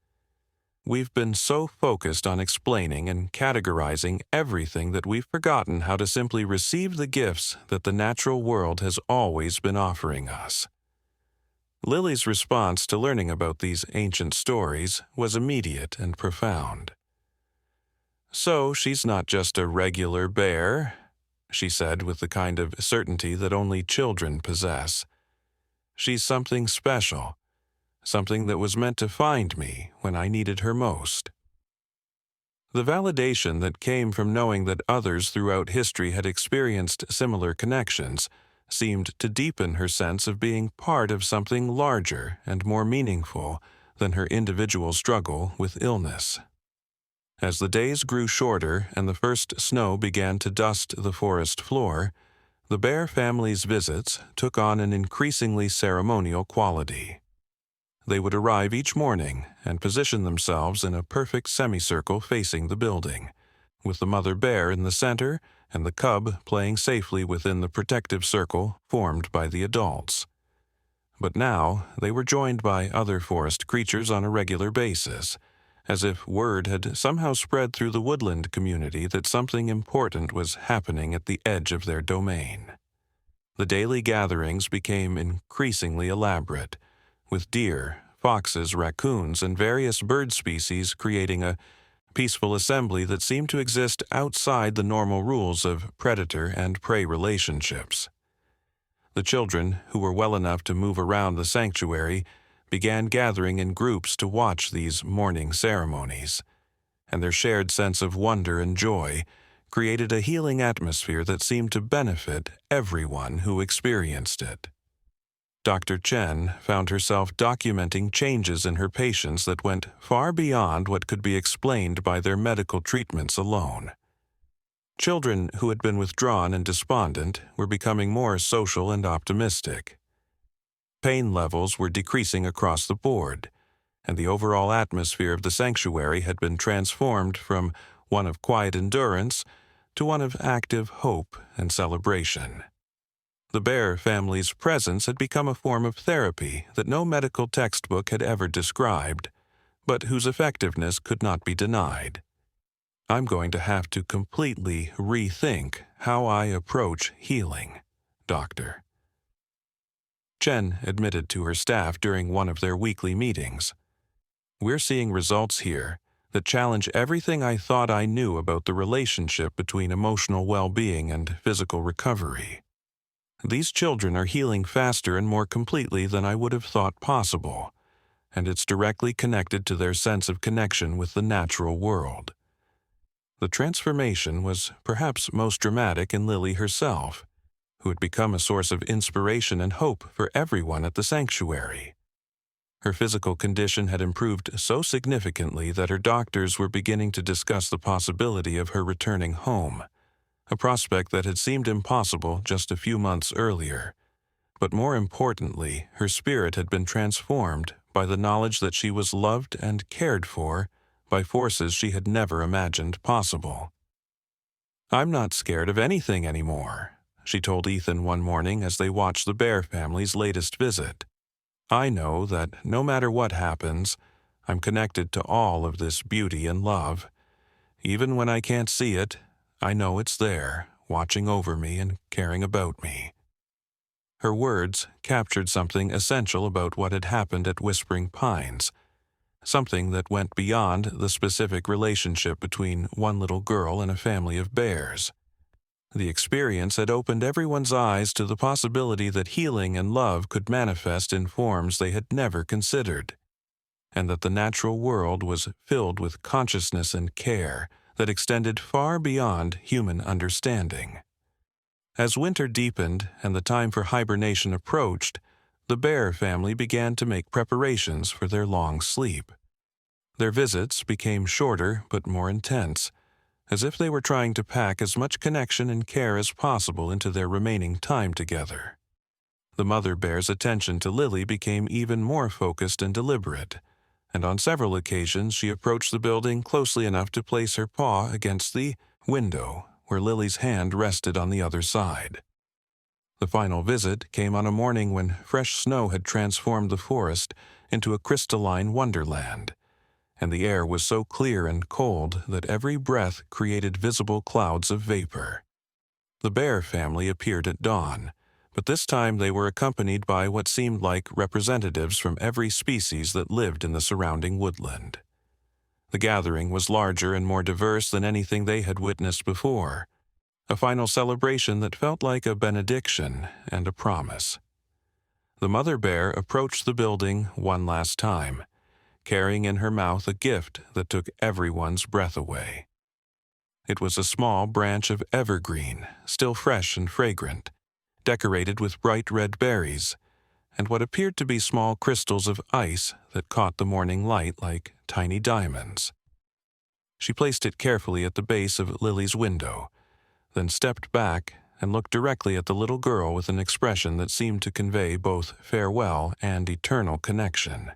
we've been so focused on explaining and categorizing everything that we've forgotten how to simply receive the gifts that the natural world has always been offering us. Lily's response to learning about these ancient stories was immediate and profound. So she's not just a regular bear, she said with the kind of certainty that only children possess. She's something special, something that was meant to find me when I needed her most. The validation that came from knowing that others throughout history had experienced similar connections seemed to deepen her sense of being part of something larger and more meaningful than her individual struggle with illness. As the days grew shorter and the first snow began to dust the forest floor, the Bear family's visits took on an increasingly ceremonial quality. They would arrive each morning and position themselves in a perfect semicircle facing the building, with the mother bear in the center and the cub playing safely within the protective circle formed by the adults. But now they were joined by other forest creatures on a regular basis, as if word had somehow spread through the woodland community that something important was happening at the edge of their domain. The daily gatherings became increasingly elaborate, with deer, foxes, raccoons, and various bird species creating a peaceful assembly that seemed to exist outside the normal rules of predator and prey relationships. The children, who were well enough to move around the sanctuary, began gathering in groups to watch these morning ceremonies, and their shared sense of wonder and joy created a healing atmosphere that seemed to benefit everyone who experienced it. Dr. Chen found herself documenting changes in her patients that went far beyond what could be explained by their medical treatments alone. Children who had been withdrawn and despondent were becoming more social and optimistic. Pain levels were decreasing across the board, and the overall atmosphere of the sanctuary had been transformed from one of quiet endurance to one of active hope and celebration. The Bear family's presence had become a form of therapy that no medical textbook had ever described, but whose effectiveness could not be denied. I'm going to have to completely rethink how I approach healing, Doctor. Chen admitted to her staff during one of their weekly meetings. We're seeing results here that challenge everything I thought I knew about the relationship between emotional well-being and physical recovery. These children are healing faster and more completely than I would have thought possible, and it's directly connected to their sense of connection with the natural world. The transformation was perhaps most dramatic in Lily herself, who had become a source of inspiration and hope for everyone at the sanctuary. Her physical condition had improved so significantly that her doctors were beginning to discuss the possibility of her returning home, a prospect that had seemed impossible just a few months earlier. But more importantly, her spirit had been transformed by the knowledge that she was loved and cared for by forces she had never imagined possible. I'm not scared of anything anymore, she told Ethan one morning as they watched the Bear family's latest visit. I know that no matter what happens, I'm connected to all of this beauty and love. Even when I can't see it, I know it's there, watching over me and caring about me. Her words captured something essential about what had happened at Whispering Pines, something that went beyond the specific relationship between one little girl and a family of bears. The experience had opened everyone's eyes to the possibility that healing and love could manifest in forms they had never considered, and that the natural world was filled with consciousness and care that extended far beyond human understanding. As winter deepened and the time for hibernation approached, the bear family began to make preparations for their long sleep. Their visits became shorter but more intense, as if they were trying to pack as much connection and care as possible into their remaining time together. The mother bear's attention to Lily became even more focused and deliberate, and on several occasions she approached the building closely enough to place her paw against the window where Lily's hand rested on the other side. The final visit came on a morning when fresh snow had transformed the forest into a crystalline wonderland, and the air was so clear and cold that every breath created visible clouds of vapor. The bear family appeared at dawn, but this time they were accompanied by what seemed like representatives from every species that lived in the surrounding woodland. The gathering was larger and more diverse than anything they had witnessed before, a final celebration that felt like a benediction and a promise. The mother bear approached the building one last time, carrying in her mouth a gift that took everyone's breath away. It was a small branch of evergreen, still fresh and fragrant, decorated with bright red berries, and what appeared to be small crystals of ice that caught the morning light like tiny diamonds. She placed it carefully at the base of Lily's window, then stepped back and looked directly at the little girl with an expression that seemed to convey both farewell and eternal connection.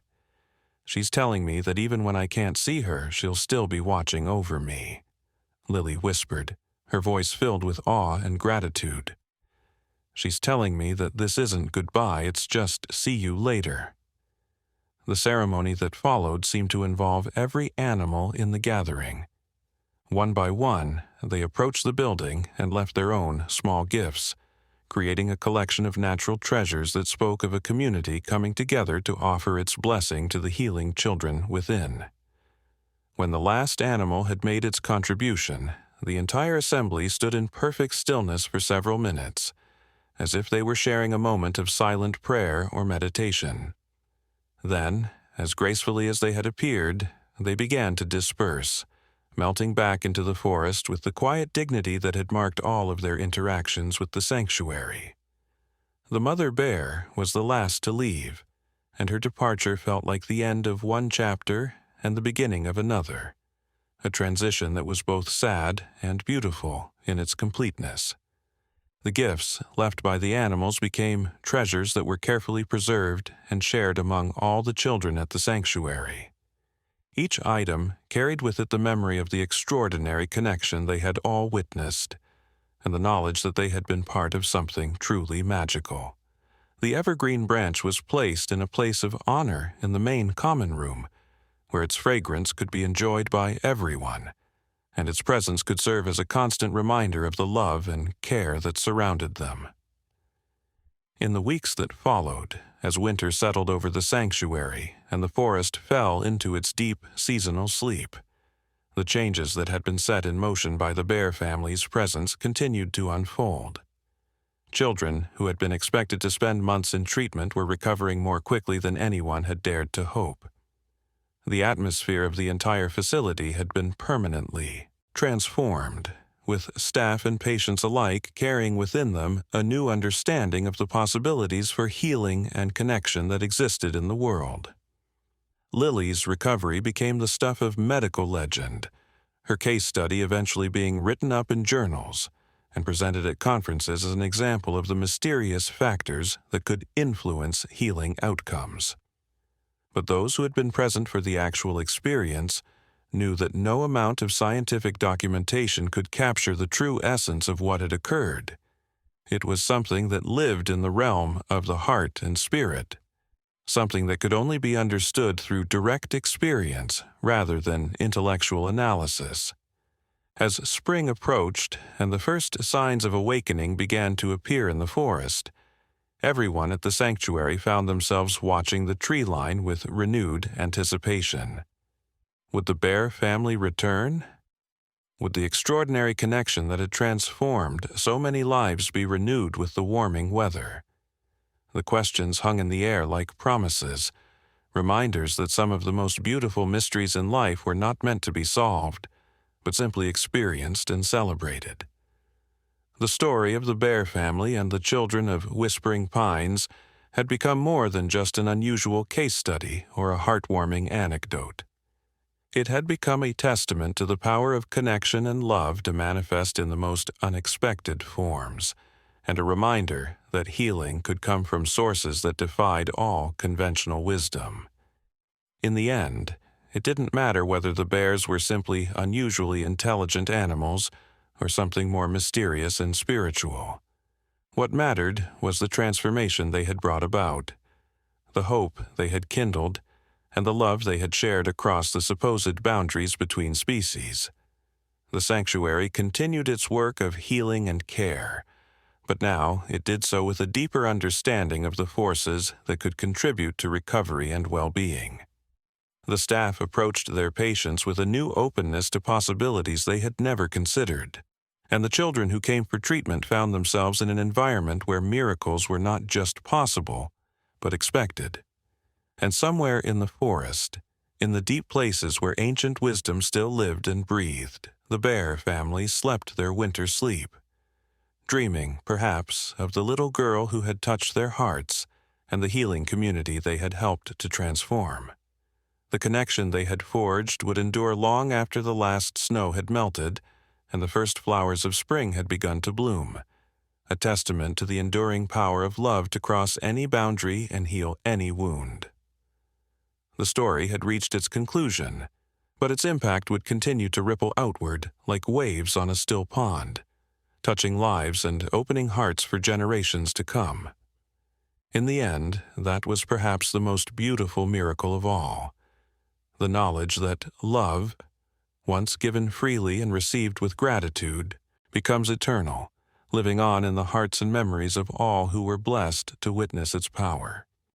"She's telling me that even when I can't see her, she'll still be watching over me," Lily whispered, her voice filled with awe and gratitude. "She's telling me that this isn't goodbye, it's just see you later." The ceremony that followed seemed to involve every animal in the gathering. One by one, they approached the building and left their own small gifts, creating a collection of natural treasures that spoke of a community coming together to offer its blessing to the healing children within. When the last animal had made its contribution, the entire assembly stood in perfect stillness for several minutes, as if they were sharing a moment of silent prayer or meditation. Then, as gracefully as they had appeared, they began to disperse, melting back into the forest with the quiet dignity that had marked all of their interactions with the sanctuary. The mother bear was the last to leave, and her departure felt like the end of one chapter and the beginning of another, a transition that was both sad and beautiful in its completeness. The gifts left by the animals became treasures that were carefully preserved and shared among all the children at the sanctuary. Each item carried with it the memory of the extraordinary connection they had all witnessed, and the knowledge that they had been part of something truly magical. The evergreen branch was placed in a place of honor in the main common room, where its fragrance could be enjoyed by everyone, and its presence could serve as a constant reminder of the love and care that surrounded them. In the weeks that followed, as winter settled over the sanctuary and the forest fell into its deep seasonal sleep, the changes that had been set in motion by the bear family's presence continued to unfold. Children who had been expected to spend months in treatment were recovering more quickly than anyone had dared to hope. The atmosphere of the entire facility had been permanently transformed, with staff and patients alike carrying within them a new understanding of the possibilities for healing and connection that existed in the world. Lily's recovery became the stuff of medical legend, her case study eventually being written up in journals and presented at conferences as an example of the mysterious factors that could influence healing outcomes. But those who had been present for the actual experience knew that no amount of scientific documentation could capture the true essence of what had occurred. It was something that lived in the realm of the heart and spirit, something that could only be understood through direct experience rather than intellectual analysis. As spring approached and the first signs of awakening began to appear in the forest, Everyone at the sanctuary found themselves watching the tree line with renewed anticipation. Would the bear family return? Would the extraordinary connection that had transformed so many lives be renewed with the warming weather? The questions hung in the air like promises, reminders that some of the most beautiful mysteries in life were not meant to be solved, but simply experienced and celebrated. The story of the bear family and the children of Whispering Pines had become more than just an unusual case study or a heartwarming anecdote. It had become a testament to the power of connection and love to manifest in the most unexpected forms, and a reminder that healing could come from sources that defied all conventional wisdom. In the end, it didn't matter whether the bears were simply unusually intelligent animals or something more mysterious and spiritual. What mattered was the transformation they had brought about, the hope they had kindled, and the love they had shared across the supposed boundaries between species. The sanctuary continued its work of healing and care, but now it did so with a deeper understanding of the forces that could contribute to recovery and well-being. The staff approached their patients with a new openness to possibilities they had never considered, and the children who came for treatment found themselves in an environment where miracles were not just possible, but expected. And somewhere in the forest, in the deep places where ancient wisdom still lived and breathed, the bear family slept their winter sleep, dreaming, perhaps, of the little girl who had touched their hearts and the healing community they had helped to transform. The connection they had forged would endure long after the last snow had melted and the first flowers of spring had begun to bloom, a testament to the enduring power of love to cross any boundary and heal any wound. The story had reached its conclusion, but its impact would continue to ripple outward like waves on a still pond, touching lives and opening hearts for generations to come. In the end, that was perhaps the most beautiful miracle of all, the knowledge that love, once given freely and received with gratitude, becomes eternal, living on in the hearts and memories of all who were blessed to witness its power.